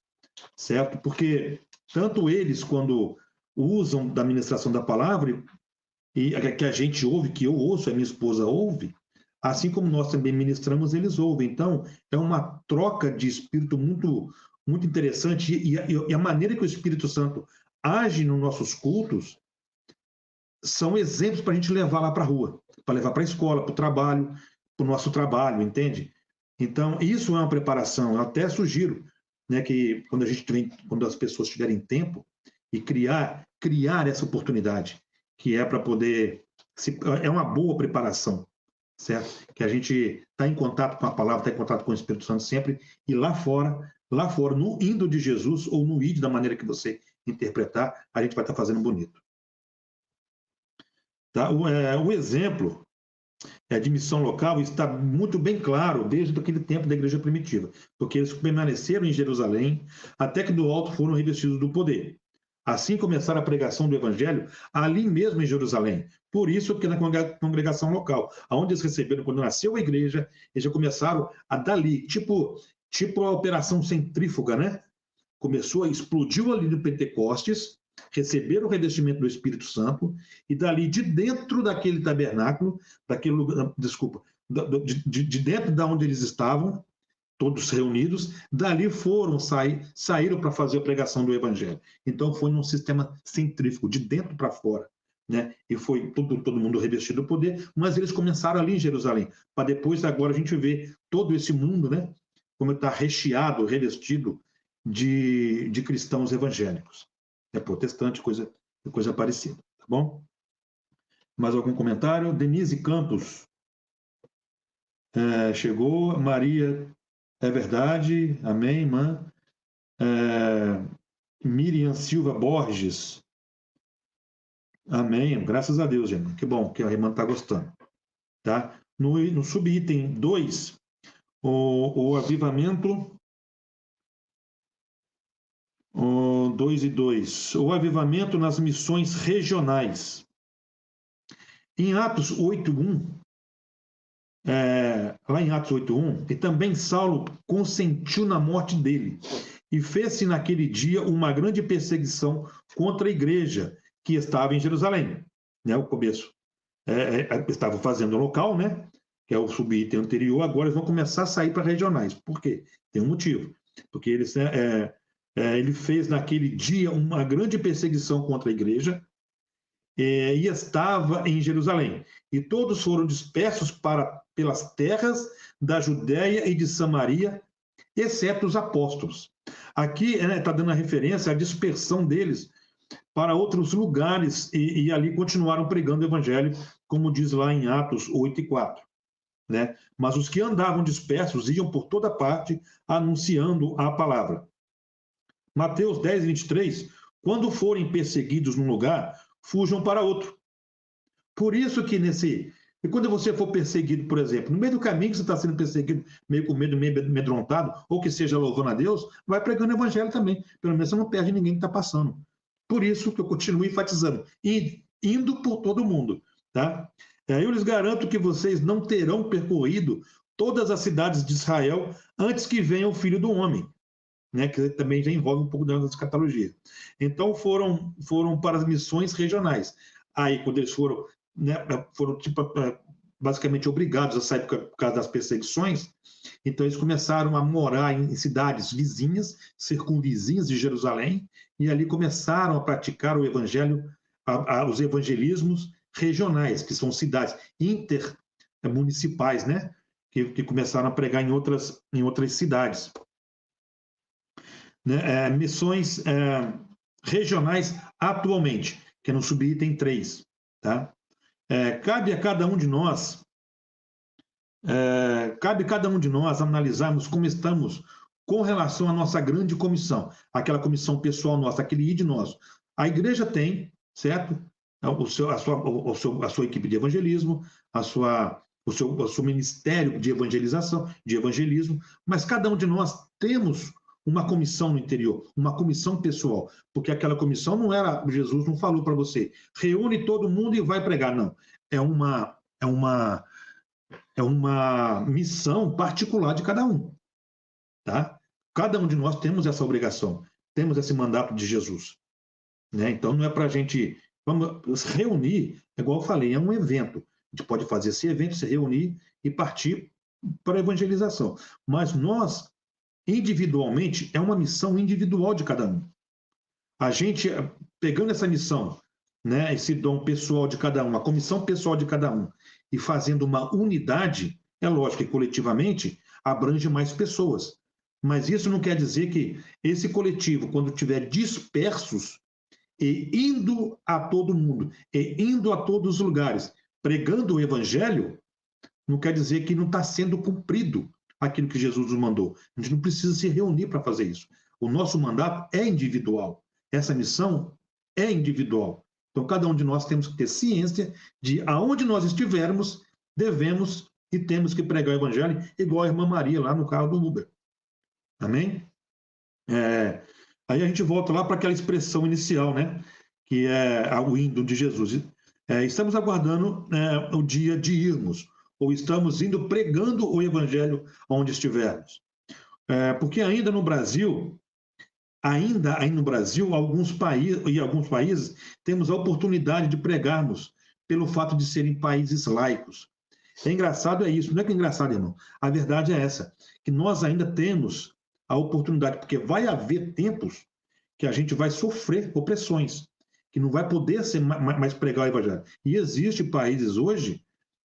certo? Porque tanto eles, quando usam da ministração da palavra, e que a gente ouve, que eu ouço, a minha esposa ouve, assim como nós também ministramos, eles ouvem. Então, é uma troca de espírito muito, muito interessante, e a maneira que o Espírito Santo age nos nossos cultos são exemplos para a gente levar lá para a rua, para levar para a escola, para o trabalho, para o nosso trabalho, entende? Então, isso é uma preparação. Eu até sugiro, né, que quando as pessoas tiverem tempo, e criar essa oportunidade, que é para poder. É uma boa preparação, certo? Que a gente está em contato com a palavra, está em contato com o Espírito Santo sempre, e lá fora, no indo de Jesus, ou no id, da maneira que você interpretar, a gente vai estar fazendo bonito. Tá? O exemplo de missão local está muito bem claro desde aquele tempo da igreja primitiva, porque eles permaneceram em Jerusalém até que do alto foram revestidos do poder. Assim começaram a pregação do evangelho ali mesmo em Jerusalém. Por isso que na congregação local, onde eles receberam, quando nasceu a igreja, eles já começaram a dali, tipo a operação centrífuga, né? Explodiu ali no Pentecostes, receberam o revestimento do Espírito Santo, e dali, de dentro daquele tabernáculo, daquele lugar, desculpa, de dentro de onde eles estavam, todos reunidos, dali saíram para fazer a pregação do Evangelho. Então foi num sistema centrífugo, de dentro para fora. Né? E foi todo mundo revestido do poder, mas eles começaram ali em Jerusalém, para depois, agora, a gente ver todo esse mundo, né? Como está recheado, revestido de cristãos evangélicos. É protestante, coisa parecida. Tá bom? Mais algum comentário? Denise Campos chegou. Maria, é verdade. Amém, irmã. Miriam Silva Borges. Amém. Graças a Deus, irmã. Que bom que a irmã está gostando. Tá? No subitem 2, o avivamento. 2 e 2. O avivamento nas missões regionais. Em Atos 8:1, lá em Atos 8:1, e também Saulo consentiu na morte dele, e fez-se naquele dia uma grande perseguição contra a igreja que estava em Jerusalém. Né, o começo estavam fazendo local, né, que é o subitem anterior, agora eles vão começar a sair para regionais. Por quê? Tem um motivo. Porque ele fez naquele dia uma grande perseguição contra a igreja, e estava em Jerusalém. E todos foram dispersos pelas terras da Judéia e de Samaria, exceto os apóstolos. Aqui está dando a referência à dispersão deles para outros lugares, e ali continuaram pregando o evangelho, como diz lá em Atos 8:4. Né? Mas os que andavam dispersos iam por toda parte anunciando a palavra. Mateus 10:23, quando forem perseguidos num lugar, fujam para outro. Por isso que e quando você for perseguido, por exemplo, no meio do caminho que você está sendo perseguido, meio com medo, meio amedrontado, ou que seja louvando a Deus, vai pregando o evangelho também. Pelo menos você não perde ninguém que está passando. Por isso que eu continuo enfatizando, e indo por todo mundo. Tá? Eu lhes garanto que vocês não terão percorrido todas as cidades de Israel antes que venha o Filho do Homem. Né, que também já envolve um pouco da escatologia. Então foram para as missões regionais. Aí, quando eles foram, né, basicamente obrigados a sair por causa das perseguições, então eles começaram a morar em cidades vizinhas, circunvizinhas de Jerusalém, e ali começaram a praticar o evangelho, os evangelismos regionais, que são cidades intermunicipais, né, que começaram a pregar em outras cidades. Né, missões regionais atualmente, que é no subitem 3. Tá? Cabe a cada um de nós analisarmos como estamos com relação à nossa grande comissão, aquela comissão pessoal nossa, aquele id nosso. A igreja tem, certo? A sua equipe de evangelismo, o seu ministério de evangelização, de evangelismo, mas cada um de nós temos uma comissão no interior, uma comissão pessoal, porque aquela comissão não era, Jesus não falou para você, reúne todo mundo e vai pregar, não. É uma missão particular de cada um, tá? Cada um de nós temos essa obrigação, temos esse mandato de Jesus, né? Então não é para a gente Vamos se reunir, igual eu falei, é um evento. A gente pode fazer esse evento, se reunir e partir para a evangelização. Mas nós, individualmente, é uma missão individual de cada um. A gente, pegando essa missão, né, esse dom pessoal de cada um, a comissão pessoal de cada um, e fazendo uma unidade, é lógico que coletivamente abrange mais pessoas. Mas isso não quer dizer que esse coletivo, quando estiver dispersos e indo a todo mundo, e indo a todos os lugares, pregando o evangelho, não quer dizer que não está sendo cumprido aquilo que Jesus nos mandou. A gente não precisa se reunir para fazer isso. O nosso mandato é individual. Essa missão é individual. Então, cada um de nós temos que ter ciência de aonde nós estivermos, devemos e temos que pregar o evangelho, igual a irmã Maria lá no carro do Uber. Amém? Aí a gente volta lá para aquela expressão inicial, né? Que é o indo de Jesus. Estamos aguardando o dia de irmos, ou estamos indo pregando o evangelho onde estivermos. Porque ainda no Brasil, alguns países temos a oportunidade de pregarmos pelo fato de serem países laicos. Engraçado é isso, não é que é engraçado, irmão. A verdade é essa, que nós ainda temos a oportunidade, porque vai haver tempos que a gente vai sofrer opressões, que não vai poder ser mais pregar o evangelho. E existem países hoje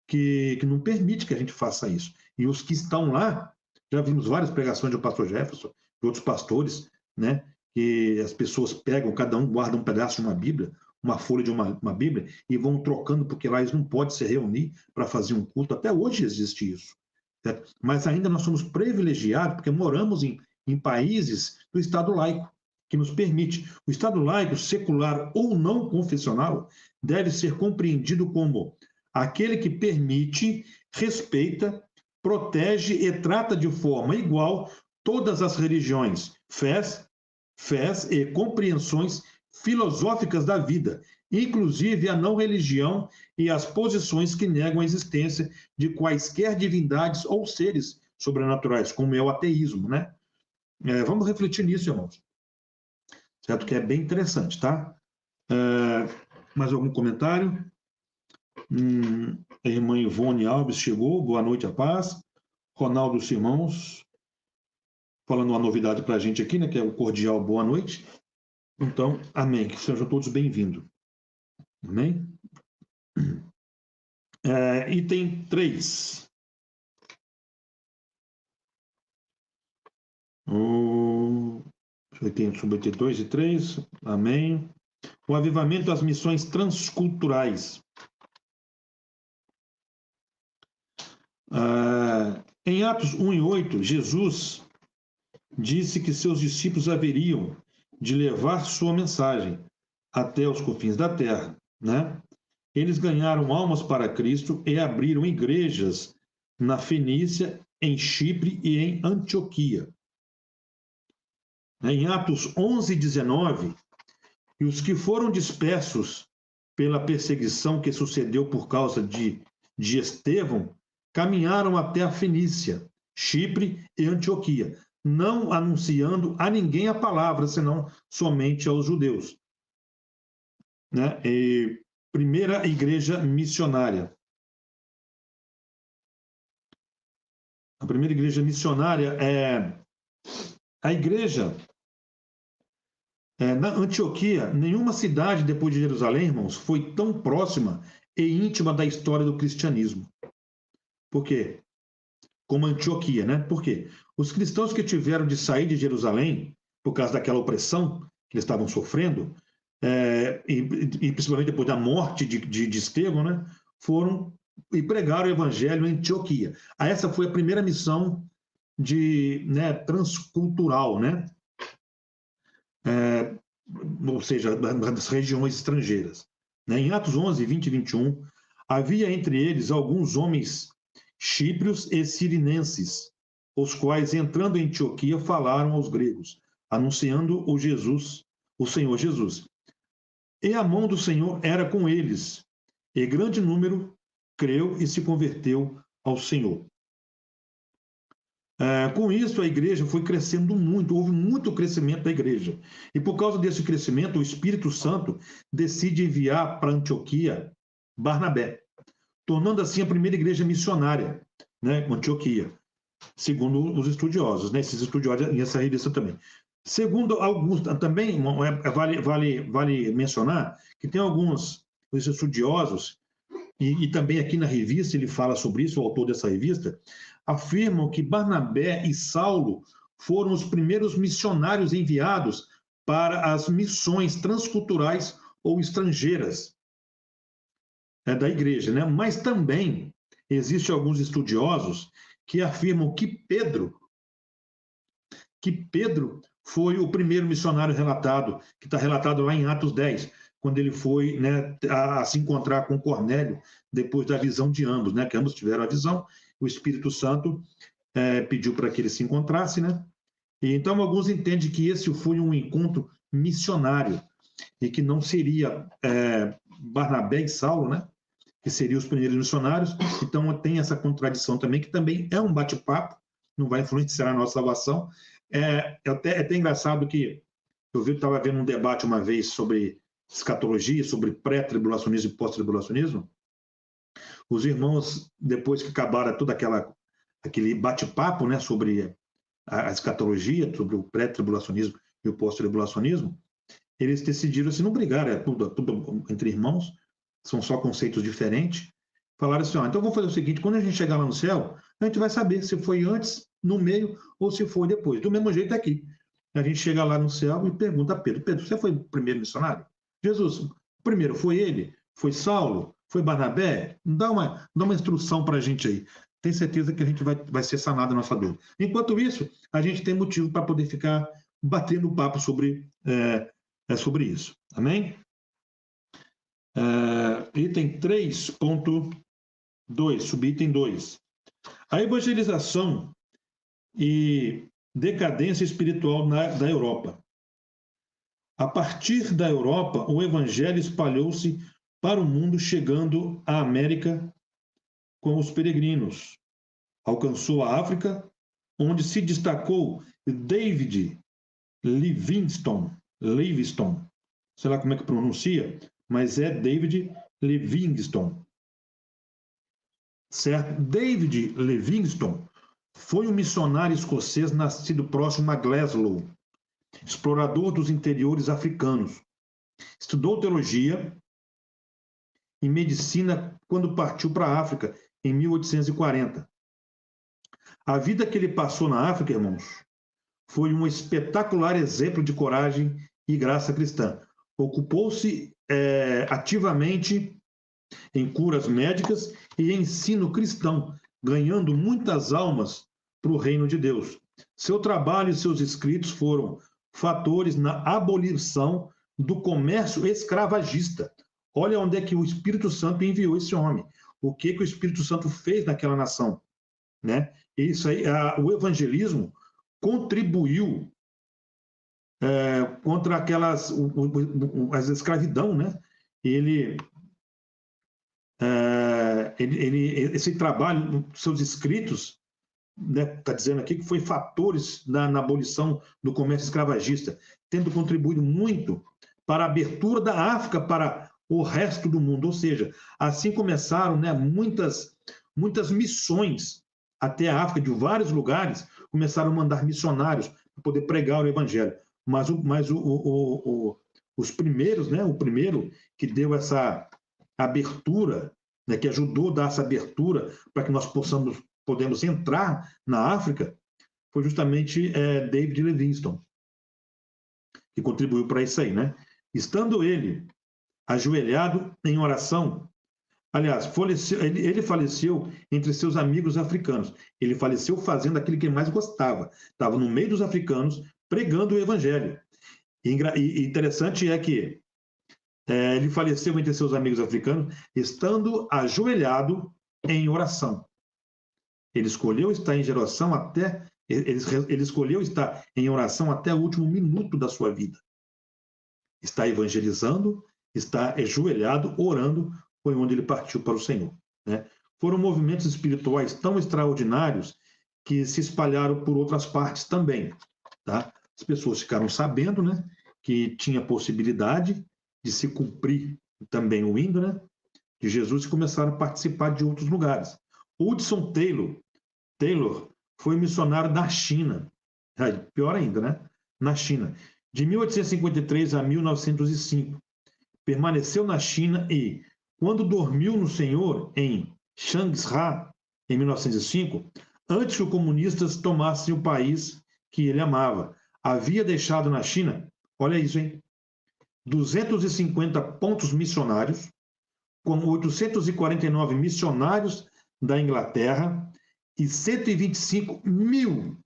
que não permite que a gente faça isso. E os que estão lá, já vimos várias pregações do pastor Jefferson, de outros pastores, né, que as pessoas pegam, cada um guarda um pedaço de uma Bíblia, uma folha de uma Bíblia, e vão trocando, porque lá eles não podem se reunir para fazer um culto. Até hoje existe isso. Certo? Mas ainda nós somos privilegiados, porque moramos em países do Estado laico, que nos permite. O Estado laico, secular ou não confessional, deve ser compreendido como aquele que permite, respeita, protege e trata de forma igual todas as religiões, fés e compreensões filosóficas da vida, inclusive a não religião e as posições que negam a existência de quaisquer divindades ou seres sobrenaturais, como é o ateísmo, né? Vamos refletir nisso, irmãos. Certo? Que é bem interessante, tá? Mais algum comentário? A irmã Ivone Alves chegou, boa noite, a paz. Ronaldo Simões, falando uma novidade para a gente aqui, né, que é o cordial boa noite. Então, amém, que sejam todos bem-vindos. Amém? Item 3. 82 e 3, amém. O avivamento das missões transculturais. Em Atos 1 e 8, Jesus disse que seus discípulos haveriam de levar sua mensagem até os confins da terra, né? Eles ganharam almas para Cristo e abriram igrejas na Fenícia, em Chipre e em Antioquia. Em Atos 11 e 19, e os que foram dispersos pela perseguição que sucedeu por causa de Estevão, caminharam até a Fenícia, Chipre e Antioquia, não anunciando a ninguém a palavra, senão somente aos judeus. Né? Primeira igreja missionária. A primeira igreja missionária é a igreja na Antioquia. Nenhuma cidade depois de Jerusalém, irmãos, foi tão próxima e íntima da história do cristianismo. Por quê? Como Antioquia, né? Por quê? Os cristãos que tiveram de sair de Jerusalém por causa daquela opressão que eles estavam sofrendo, e principalmente depois da morte de Estevão, né? Foram e pregaram o evangelho em Antioquia. Essa foi a primeira missão transcultural, né? Ou seja, das regiões estrangeiras. Né? Em Atos 11, 20 e 21, havia entre eles alguns homens chíprios e sirinenses, os quais, entrando em Antioquia, falaram aos gregos, anunciando o Senhor Jesus. E a mão do Senhor era com eles, e grande número creu e se converteu ao Senhor. Com isso, a igreja foi crescendo muito, houve muito crescimento da igreja. E por causa desse crescimento, o Espírito Santo decide enviar para Antioquia Barnabé, tornando assim a primeira igreja missionária, né, Antioquia, segundo os estudiosos, né, esses estudiosos e essa revista também. Segundo alguns, também vale mencionar que tem alguns estudiosos, e também aqui na revista ele fala sobre isso, o autor dessa revista, afirmam que Barnabé e Saulo foram os primeiros missionários enviados para as missões transculturais ou estrangeiras da igreja, né? Mas também existem alguns estudiosos que afirmam que Pedro foi o primeiro missionário relatado, que está relatado lá em Atos 10, quando ele foi, né, a se encontrar com Cornélio, depois da visão de ambos, né, que ambos tiveram a visão, o Espírito Santo pediu para que ele se encontrasse, né? E então alguns entendem que esse foi um encontro missionário, e que não seria Barnabé e Saulo, né, que seriam os primeiros missionários. Então tem essa contradição também, que também é um bate-papo, não vai influenciar a nossa salvação. É até engraçado que eu estava vendo um debate uma vez sobre escatologia, sobre pré-tribulacionismo e pós-tribulacionismo. Os irmãos, depois que acabaram todo aquele bate-papo, né, sobre a escatologia, sobre o pré-tribulacionismo e o pós-tribulacionismo, eles decidiram assim, não brigar, é tudo entre irmãos, são só conceitos diferentes. Falaram assim, então vamos fazer o seguinte, quando a gente chegar lá no céu, a gente vai saber se foi antes, no meio, ou se foi depois. Do mesmo jeito aqui. A gente chega lá no céu e pergunta a Pedro, Pedro, você foi o primeiro missionário? Jesus, o primeiro foi ele? Foi Saulo? Foi Barnabé? Dá uma instrução para a gente aí. Tem certeza que a gente vai ser sanado a nossa dor. Enquanto isso, a gente tem motivo para poder ficar batendo papo sobre isso. Amém? Item 3.2, subitem 2. A evangelização e decadência espiritual da Europa. A partir da Europa, o evangelho espalhou-se para o mundo, chegando à América com os peregrinos. Alcançou a África, onde se destacou David Livingstone, sei lá como é que pronuncia, mas é David Livingstone. Certo? David Livingstone foi um missionário escocês nascido próximo a Glasgow, explorador dos interiores africanos. Estudou teologia e medicina quando partiu para a África, em 1840. A vida que ele passou na África, irmãos, foi um espetacular exemplo de coragem e graça cristã. Ocupou-se ativamente em curas médicas e ensino cristão, ganhando muitas almas para o reino de Deus. Seu trabalho e seus escritos foram fatores na abolição do comércio escravagista. Olha onde é que o Espírito Santo enviou esse homem. O que o Espírito Santo fez naquela nação, né? Isso aí, o evangelismo contribuiu contra as escravidão, né? Esse trabalho, seus escritos, está dizendo aqui que foi fatores na abolição do comércio escravagista, tendo contribuído muito para a abertura da África para o resto do mundo. Ou seja, assim começaram, né, muitas missões até a África, de vários lugares, começaram a mandar missionários para poder pregar o evangelho. Mas os primeiros, né, o primeiro que deu essa abertura, né, que ajudou a dar essa abertura para que nós podemos entrar na África, foi justamente David Livingstone, que contribuiu para isso aí, né? Estando ele ajoelhado em oração, aliás, ele faleceu entre seus amigos africanos. Ele faleceu fazendo aquilo que ele mais gostava. Estava no meio dos africanos, pregando o evangelho. E interessante é que ele faleceu entre seus amigos africanos, estando ajoelhado em oração. Ele escolheu estar em oração ele escolheu estar em oração até o último minuto da sua vida. Está evangelizando, está ajoelhado, orando, foi onde ele partiu para o Senhor, né? Foram movimentos espirituais tão extraordinários que se espalharam por outras partes também, tá? As pessoas ficaram sabendo, né, que tinha possibilidade de se cumprir também o hino, né, de Jesus, e começaram a participar de outros lugares. Hudson Taylor foi missionário na China, pior ainda, né, na China, de 1853 a 1905. Permaneceu na China e, quando dormiu no Senhor, em Changsha, em 1905, antes que os comunistas tomassem o país que ele amava, havia deixado na China, olha isso, hein, 250 pontos missionários, com 849 missionários da Inglaterra e 125 mil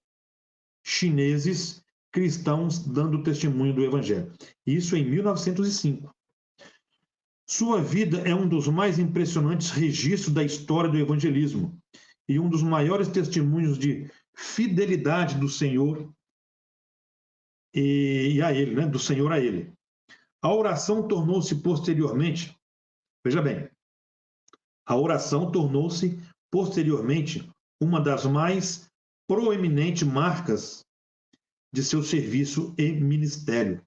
chineses cristãos dando testemunho do Evangelho. Isso em 1905. Sua vida é um dos mais impressionantes registros da história do evangelismo e um dos maiores testemunhos de fidelidade do Senhor e a ele, né? Do Senhor a ele. A oração tornou-se posteriormente, veja bem, a oração tornou-se posteriormente uma das mais proeminentes marcas de seu serviço e ministério.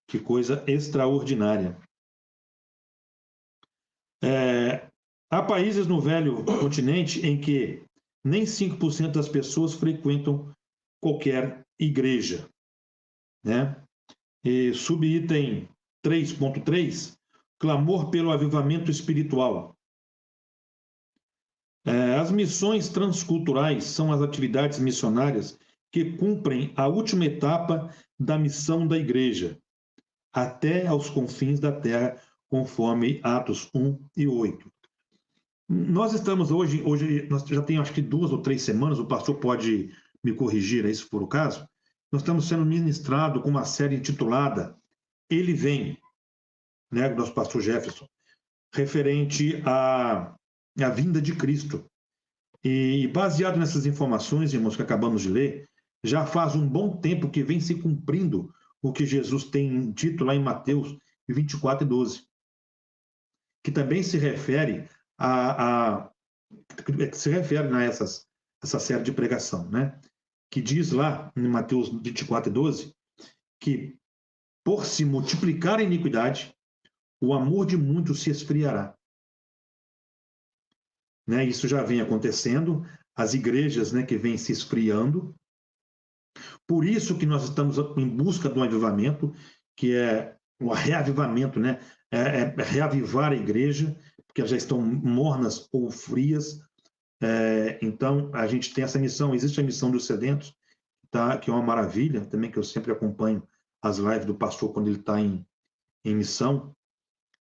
Que coisa extraordinária. Há países no velho continente em que nem 5% das pessoas frequentam qualquer igreja, né? E subitem 3.3, clamor pelo avivamento espiritual. As missões transculturais são as atividades missionárias que cumprem a última etapa da missão da igreja, até aos confins da terra, conforme Atos 1 e 8. Nós estamos hoje nós já tem acho que 2 ou 3 semanas, o pastor pode me corrigir aí se for o caso, nós estamos sendo ministrados com uma série intitulada Ele Vem, né, do nosso pastor Jefferson, referente à vinda de Cristo. E baseado nessas informações, irmãos, que acabamos de ler, já faz um bom tempo que vem se cumprindo o que Jesus tem dito lá em Mateus 24 e 12, que também se refere a essa série de pregação, né? Que diz lá em Mateus 24 e 12 que por se multiplicar a iniquidade, o amor de muitos se esfriará. Né? Isso já vem acontecendo, as igrejas, né, que vêm se esfriando. Por isso que nós estamos em busca de um avivamento, que é um reavivamento, né? Reavivar a igreja, porque elas já estão mornas ou frias. Então, a gente tem essa missão. Existe a missão dos sedentos, tá? Que é uma maravilha, também que eu sempre acompanho as lives do pastor quando ele está em missão.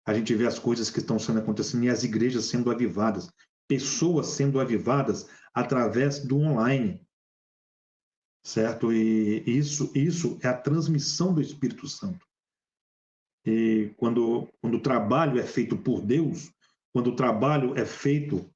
A gente vê as coisas que estão sendo acontecendo e as igrejas sendo avivadas, pessoas sendo avivadas através do online, certo? E isso é a transmissão do Espírito Santo. E quando o trabalho é feito por Deus, quando o trabalho é feito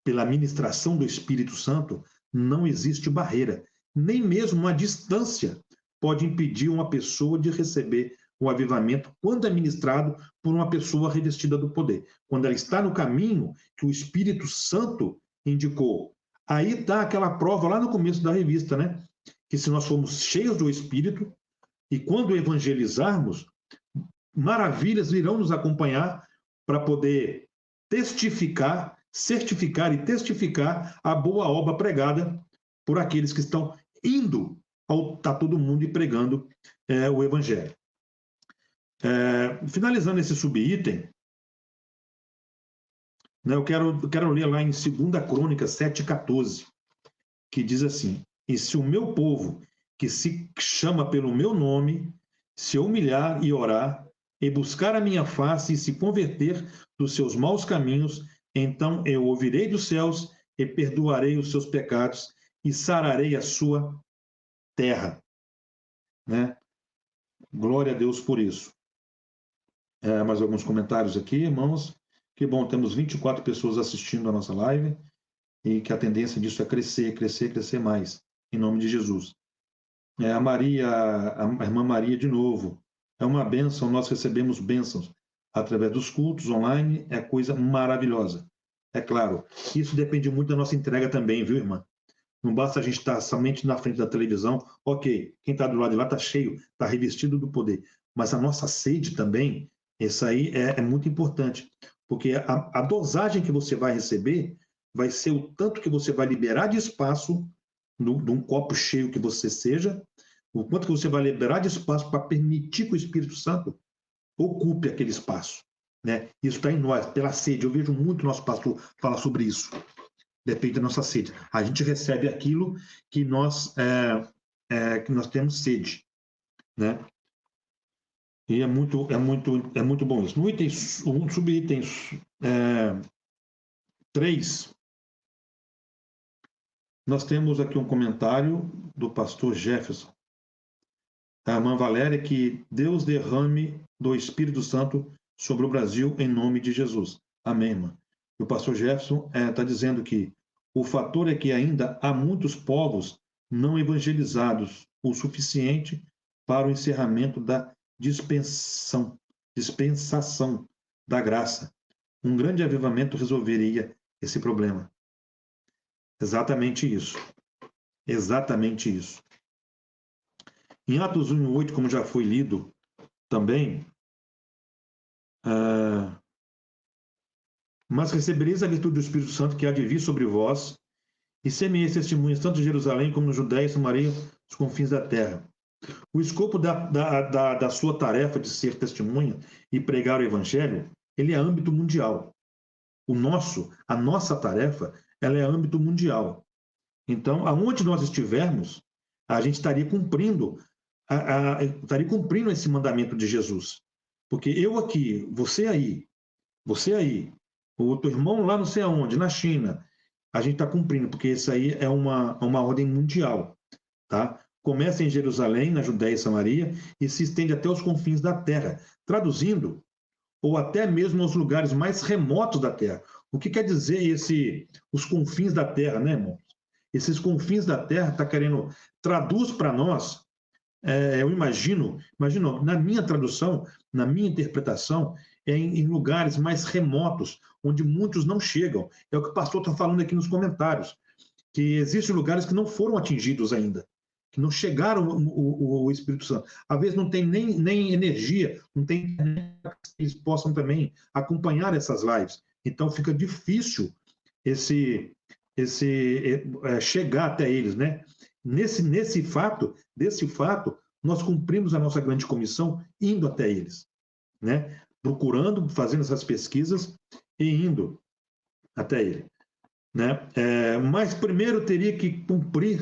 pela ministração do Espírito Santo, não existe barreira. Nem mesmo uma distância pode impedir uma pessoa de receber o avivamento quando é ministrado por uma pessoa revestida do poder. Quando ela está no caminho que o Espírito Santo indicou. Aí está aquela prova lá no começo da revista, né? Que se nós formos cheios do Espírito e quando evangelizarmos, maravilhas irão nos acompanhar para poder testificar, certificar e testificar a boa obra pregada por aqueles que estão indo a todo mundo e pregando o Evangelho. Finalizando esse subitem, né, eu quero ler lá em 2 Crônicas 7,14, que diz assim: e se o meu povo, que se chama pelo meu nome, se humilhar e orar, e buscar a minha face e se converter dos seus maus caminhos, então eu ouvirei dos céus e perdoarei os seus pecados e sararei a sua terra. Né? Glória a Deus por isso. Mais alguns comentários aqui, irmãos. Que bom, temos 24 pessoas assistindo a nossa live e que a tendência disso é crescer, crescer, crescer mais, em nome de Jesus. A irmã Maria de novo. É uma bênção, nós recebemos bênçãos através dos cultos online, é coisa maravilhosa. É claro, isso depende muito da nossa entrega também, viu, irmã? Não basta a gente estar somente na frente da televisão, ok, quem está do lado de lá está cheio, está revestido do poder, mas a nossa sede também, isso aí é muito importante, porque a dosagem que você vai receber vai ser o tanto que você vai liberar de espaço de um copo cheio que você seja, o quanto que você vai liberar de espaço para permitir que o Espírito Santo ocupe aquele espaço. Né? Isso está em nós, pela sede. Eu vejo muito nosso pastor falar sobre isso. Depende da nossa sede. A gente recebe aquilo que que nós temos sede. Né? E é muito bom isso. No item, subitem 3, nós temos aqui um comentário do pastor Jefferson. A irmã Valéria, que Deus derrame do Espírito Santo sobre o Brasil em nome de Jesus. Amém, irmã. E o pastor Jefferson está dizendo que o fator é que ainda há muitos povos não evangelizados o suficiente para o encerramento da dispensação da graça. Um grande avivamento resolveria esse problema. Exatamente isso. Exatamente isso. Em Atos 1:8, como já foi lido também, mas recebereis a virtude do Espírito Santo que há de vir sobre vós, e semeeis testemunhas tanto em Jerusalém como no Judéia e Samaria, os confins da terra. O escopo da sua tarefa de ser testemunha e pregar o evangelho, ele é âmbito mundial. A nossa tarefa, ela é âmbito mundial. Então, aonde nós estivermos, a gente estaria cumprindo esse mandamento de Jesus. Porque eu aqui, você aí, o outro irmão lá não sei aonde, na China, a gente está cumprindo, porque isso aí é uma ordem mundial. Tá? Começa em Jerusalém, na Judéia e Samaria, e se estende até os confins da terra. Traduzindo, ou até mesmo aos lugares mais remotos da terra. O que quer dizer os confins da terra, né, irmão? Esses confins da terra está querendo, traduz para nós, eu imagino, na minha tradução, na minha interpretação, em lugares mais remotos, onde muitos não chegam. É o que o pastor está falando aqui nos comentários, que existem lugares que não foram atingidos ainda, que não chegaram o Espírito Santo. Às vezes não tem nem energia, não tem internet para que eles possam também acompanhar essas lives. Então fica difícil chegar até eles, né? Desse fato, nós cumprimos a nossa grande comissão indo até eles, né? Procurando, fazendo essas pesquisas e indo até ele, né? Mas primeiro teria que cumprir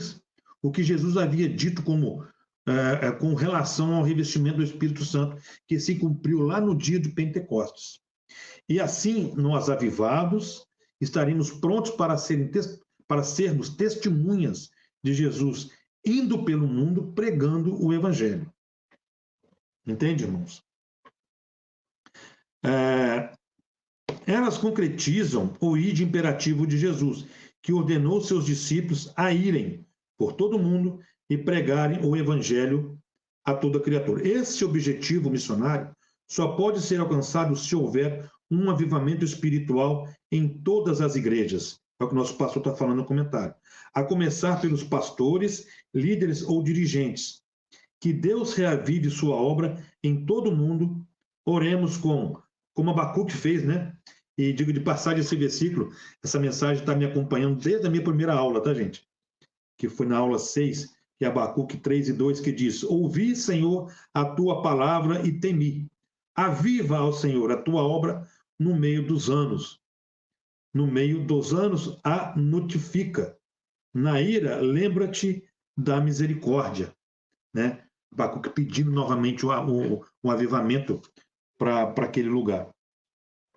o que Jesus havia dito com relação ao revestimento do Espírito Santo, que se cumpriu lá no dia de Pentecostes. E assim, nós avivados, estaremos prontos para sermos testemunhas de Jesus, indo pelo mundo pregando o Evangelho. Entende, irmãos? Elas concretizam o ide imperativo de Jesus, que ordenou seus discípulos a irem por todo o mundo e pregarem o Evangelho a toda criatura. Esse objetivo missionário só pode ser alcançado se houver um avivamento espiritual em todas as igrejas. É o que o nosso pastor está falando no comentário. A começar pelos pastores, líderes ou dirigentes. Que Deus reavive sua obra em todo o mundo. Oremos como Abacuque fez, né? E digo de passagem esse versículo, essa mensagem está me acompanhando desde a minha primeira aula, tá, gente? Que foi na aula 6, que é Abacuque 3:2, que diz: Ouvi, Senhor, a tua palavra e temi. Aviva ao Senhor a tua obra no meio dos anos. No meio dos anos a notifica. Na ira, lembra-te da misericórdia. Né? Abacuque pedindo novamente o avivamento para aquele lugar.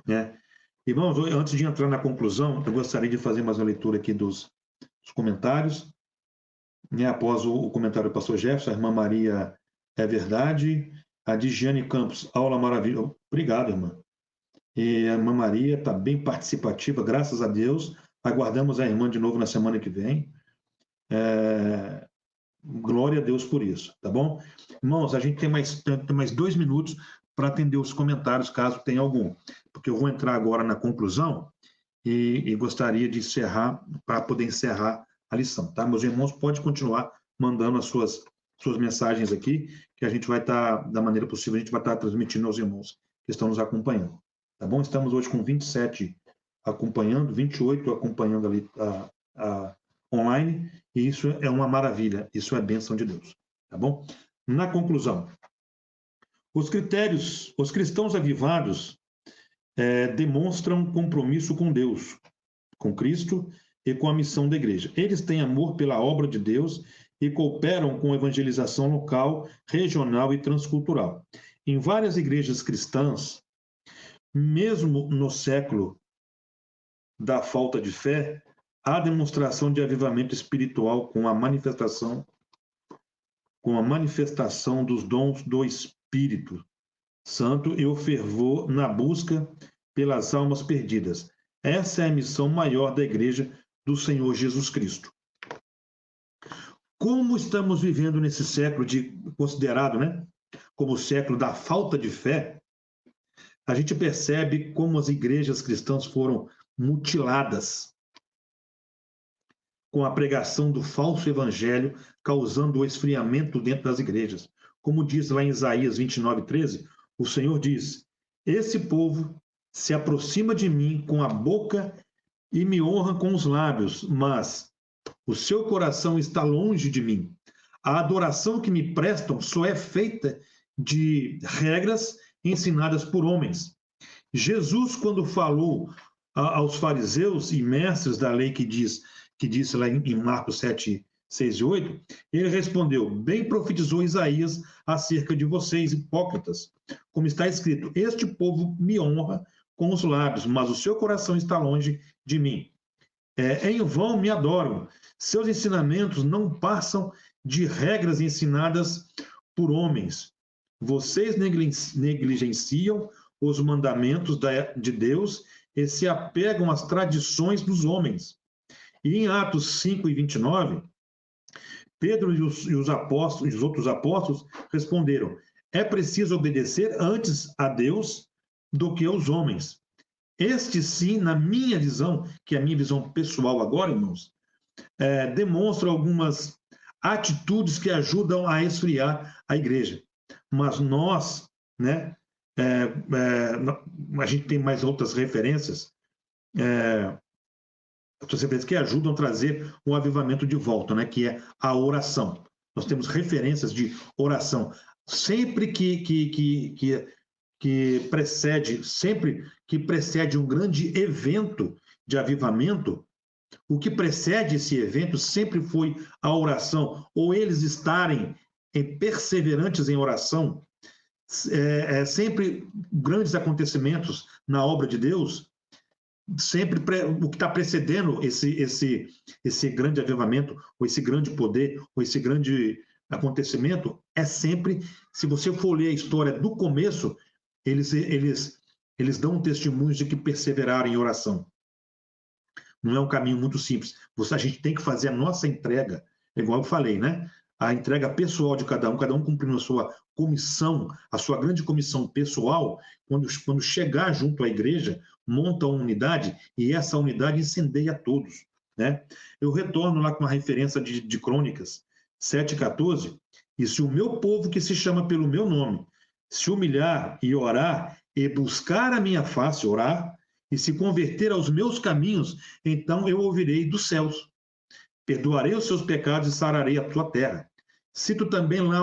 Né? Irmãos, antes de entrar na conclusão, eu gostaria de fazer mais uma leitura aqui dos comentários. Né? Após o comentário do pastor Jefferson, a irmã Maria, é verdade. A Digiane Campos, aula maravilhosa. Obrigado, irmã. E a irmã Maria está bem participativa, graças a Deus. Aguardamos a irmã de novo na semana que vem. Glória a Deus por isso, tá bom? Irmãos, a gente tem mais 2 minutos para atender os comentários, caso tenha algum. Porque eu vou entrar agora na conclusão e gostaria de encerrar, para poder encerrar a lição, tá? Meus irmãos, pode continuar mandando as suas mensagens aqui, que a gente vai estar, da maneira possível, a gente vai estar transmitindo aos irmãos que estão nos acompanhando, tá bom? Estamos hoje com 27 acompanhando, 28 acompanhando ali online, e isso é uma maravilha, isso é bênção de Deus, tá bom? Na conclusão, os cristãos avivados demonstram compromisso com Deus, com Cristo e com a missão da igreja. Eles têm amor pela obra de Deus e cooperam com a evangelização local, regional e transcultural. Em várias igrejas cristãs, mesmo no século da falta de fé, há demonstração de avivamento espiritual com a manifestação dos dons do Espírito Santo e o fervor na busca pelas almas perdidas. Essa é a missão maior da Igreja do Senhor Jesus Cristo. Como estamos vivendo nesse século considerado, né, como o século da falta de fé, a gente percebe como as igrejas cristãs foram mutiladas com a pregação do falso evangelho, causando o esfriamento dentro das igrejas. Como diz lá em Isaías 29:13, o Senhor diz: esse povo se aproxima de mim com a boca e me honra com os lábios, mas o seu coração está longe de mim. A adoração que me prestam só é feita de regras ensinadas por homens. Jesus, quando falou aos fariseus e mestres da lei que disse lá em Marcos 7, 6 e 8, ele respondeu: bem profetizou Isaías acerca de vocês, hipócritas, como está escrito: este povo me honra com os lábios, mas o seu coração está longe de mim. Em vão me adoram. Seus ensinamentos não passam de regras ensinadas por homens. Vocês negligenciam os mandamentos de Deus e se apegam às tradições dos homens. E em Atos 5 e 29, Pedro e os outros apóstolos responderam: é preciso obedecer antes a Deus do que aos homens. Este sim, na minha visão, que é a minha visão pessoal agora, irmãos, demonstra algumas atitudes que ajudam a esfriar a igreja. Mas nós, né, a gente tem mais outras referências, que ajudam a trazer um avivamento de volta, né, que é a oração. Nós temos referências de oração. Sempre que precede um grande evento de avivamento, o que precede esse evento sempre foi a oração, ou eles estarem perseverantes em oração. Sempre grandes acontecimentos na obra de Deus, sempre o que está precedendo esse grande avivamento, ou esse grande poder, ou esse grande acontecimento, é sempre, se você for ler a história do começo, eles dão um testemunho de que perseveraram em oração. Não é um caminho muito simples. A gente tem que fazer a nossa entrega, igual eu falei, né? A entrega pessoal de cada um cumprindo a sua comissão, a sua grande comissão pessoal, quando chegar junto à igreja, monta uma unidade e essa unidade incendeia todos, né? Eu retorno lá com a referência de Crônicas 7:14, e se o meu povo que se chama pelo meu nome se humilhar e orar e buscar a minha face, orar, e se converter aos meus caminhos, então eu ouvirei dos céus, perdoarei os seus pecados e sararei a tua terra. Cito também lá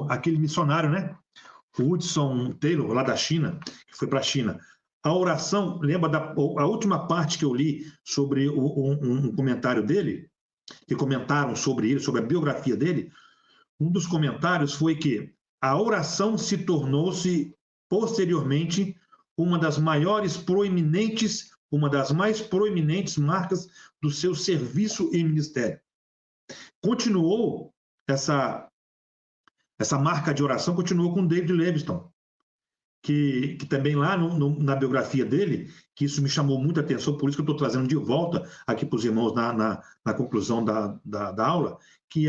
aquele missionário, né? O Hudson Taylor, lá da China, que foi para a China. A oração, lembra a última parte que eu li sobre um comentário dele, que comentaram sobre ele, sobre a biografia dele? Um dos comentários foi que a oração se tornou-se, posteriormente, uma das mais proeminentes marcas do seu serviço e ministério. Continuou essa marca de oração, continuou com David Livingstone, que também lá na biografia dele, que isso me chamou muita atenção, por isso que eu estou trazendo de volta aqui para os irmãos na conclusão da aula, que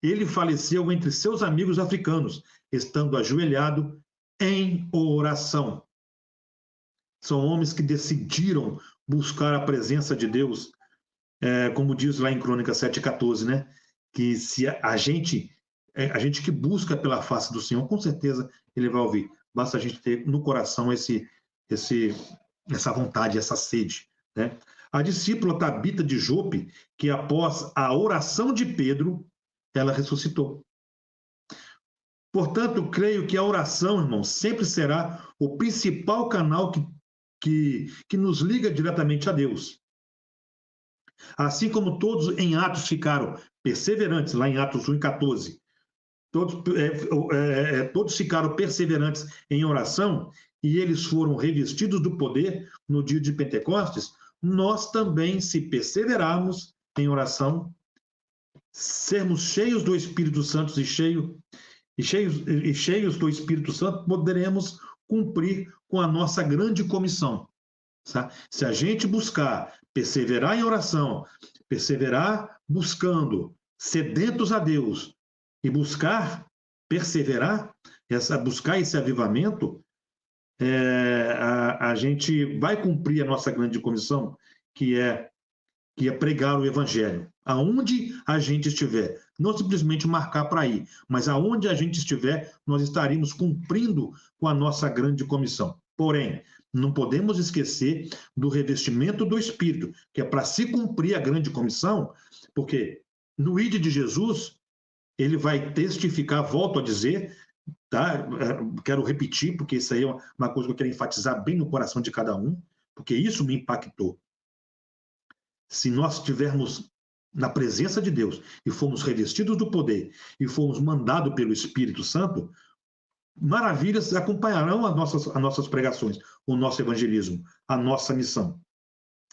ele faleceu entre seus amigos africanos, estando ajoelhado em oração. São homens que decidiram buscar a presença de Deus, como diz lá em Crônicas 7,14, né? Que se a gente que busca pela face do Senhor, com certeza Ele vai ouvir. Basta a gente ter no coração essa vontade, essa sede, né? A discípula Tabita de Jope, que após a oração de Pedro, ela ressuscitou. Portanto, creio que a oração, irmão, sempre será o principal canal que nos liga diretamente a Deus. Assim como todos em Atos ficaram perseverantes, lá em Atos 1,14, todos ficaram perseverantes em oração e eles foram revestidos do poder no dia de Pentecostes, nós também, se perseverarmos em oração, sermos cheios do Espírito Santo cheios do Espírito Santo, poderemos cumprir com a nossa grande comissão. Tá? Se a gente buscar perseverar em oração, perseverar buscando, sedentos a Deus, e perseverar, buscar esse avivamento, a gente vai cumprir a nossa grande comissão, que é pregar o Evangelho, aonde a gente estiver. Não simplesmente marcar para ir, mas aonde a gente estiver, nós estaremos cumprindo com a nossa grande comissão. Porém, não podemos esquecer do revestimento do Espírito, que é para se cumprir a grande comissão, porque no ID de Jesus, ele vai testificar, volto a dizer, tá? Quero repetir, porque isso aí é uma coisa que eu quero enfatizar bem no coração de cada um, porque isso me impactou. Se nós estivermos na presença de Deus e formos revestidos do poder e formos mandados pelo Espírito Santo, maravilhas acompanharão as nossas pregações, o nosso evangelismo, a nossa missão,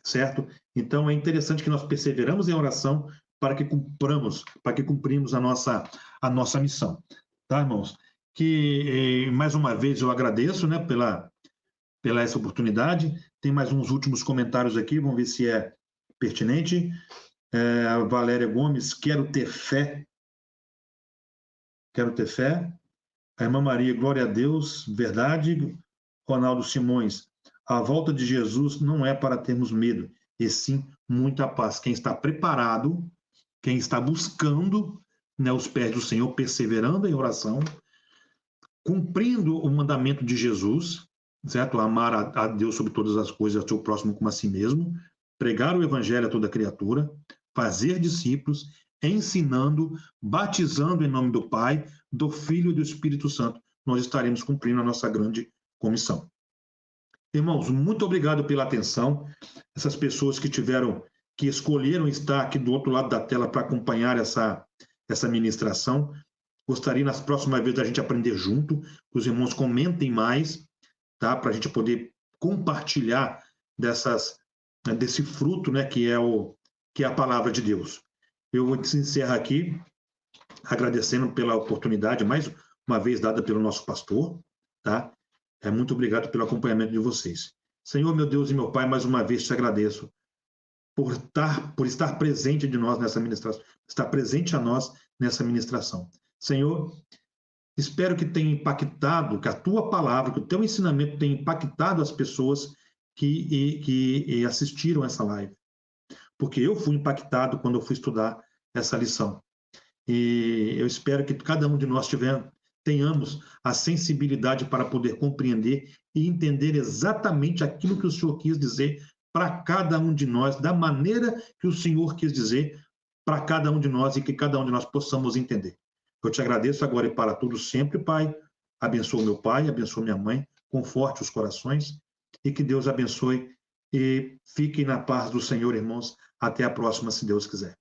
certo? Então é interessante que nós perseveramos em oração para que cumprimos a nossa missão, tá, irmãos? Que mais uma vez eu agradeço, né, pela essa oportunidade. Tem mais uns últimos comentários aqui, vamos ver se é pertinente. A Valéria Gomes, quero ter fé. Quero ter fé. A irmã Maria, glória a Deus, verdade. Ronaldo Simões, a volta de Jesus não é para termos medo, e sim muita paz. Quem está preparado, quem está buscando, né, os pés do Senhor, perseverando em oração, cumprindo o mandamento de Jesus, certo? Amar a Deus sobre todas as coisas, ao seu próximo como a si mesmo, pregar o evangelho a toda criatura, fazer discípulos, ensinando, batizando em nome do Pai, do Filho e do Espírito Santo, nós estaremos cumprindo a nossa grande comissão. Irmãos, muito obrigado pela atenção. Essas pessoas que escolheram estar aqui do outro lado da tela para acompanhar essa ministração, gostaria nas próximas vezes da gente aprender junto, que os irmãos comentem mais, tá? Para a gente poder compartilhar desse fruto, né, que é a palavra de Deus. Eu vou encerrar aqui agradecendo pela oportunidade, mais uma vez dada pelo nosso pastor, tá? Muito obrigado pelo acompanhamento de vocês. Senhor, meu Deus e meu Pai, mais uma vez te agradeço por estar presente de nós nessa ministração, estar presente a nós nessa ministração. Senhor, espero que tenha impactado, que a tua palavra, que o teu ensinamento tenha impactado as pessoas que assistiram essa live. Porque eu fui impactado quando eu fui estudar essa lição. E eu espero que cada um de nós tenhamos a sensibilidade para poder compreender e entender exatamente aquilo que o Senhor quis dizer para cada um de nós, da maneira que o Senhor quis dizer para cada um de nós e que cada um de nós possamos entender. Eu te agradeço agora e para tudo sempre, Pai. Abençoa meu pai, abençoa minha mãe, conforte os corações e que Deus abençoe e fiquem na paz do Senhor, irmãos. Até a próxima, se Deus quiser.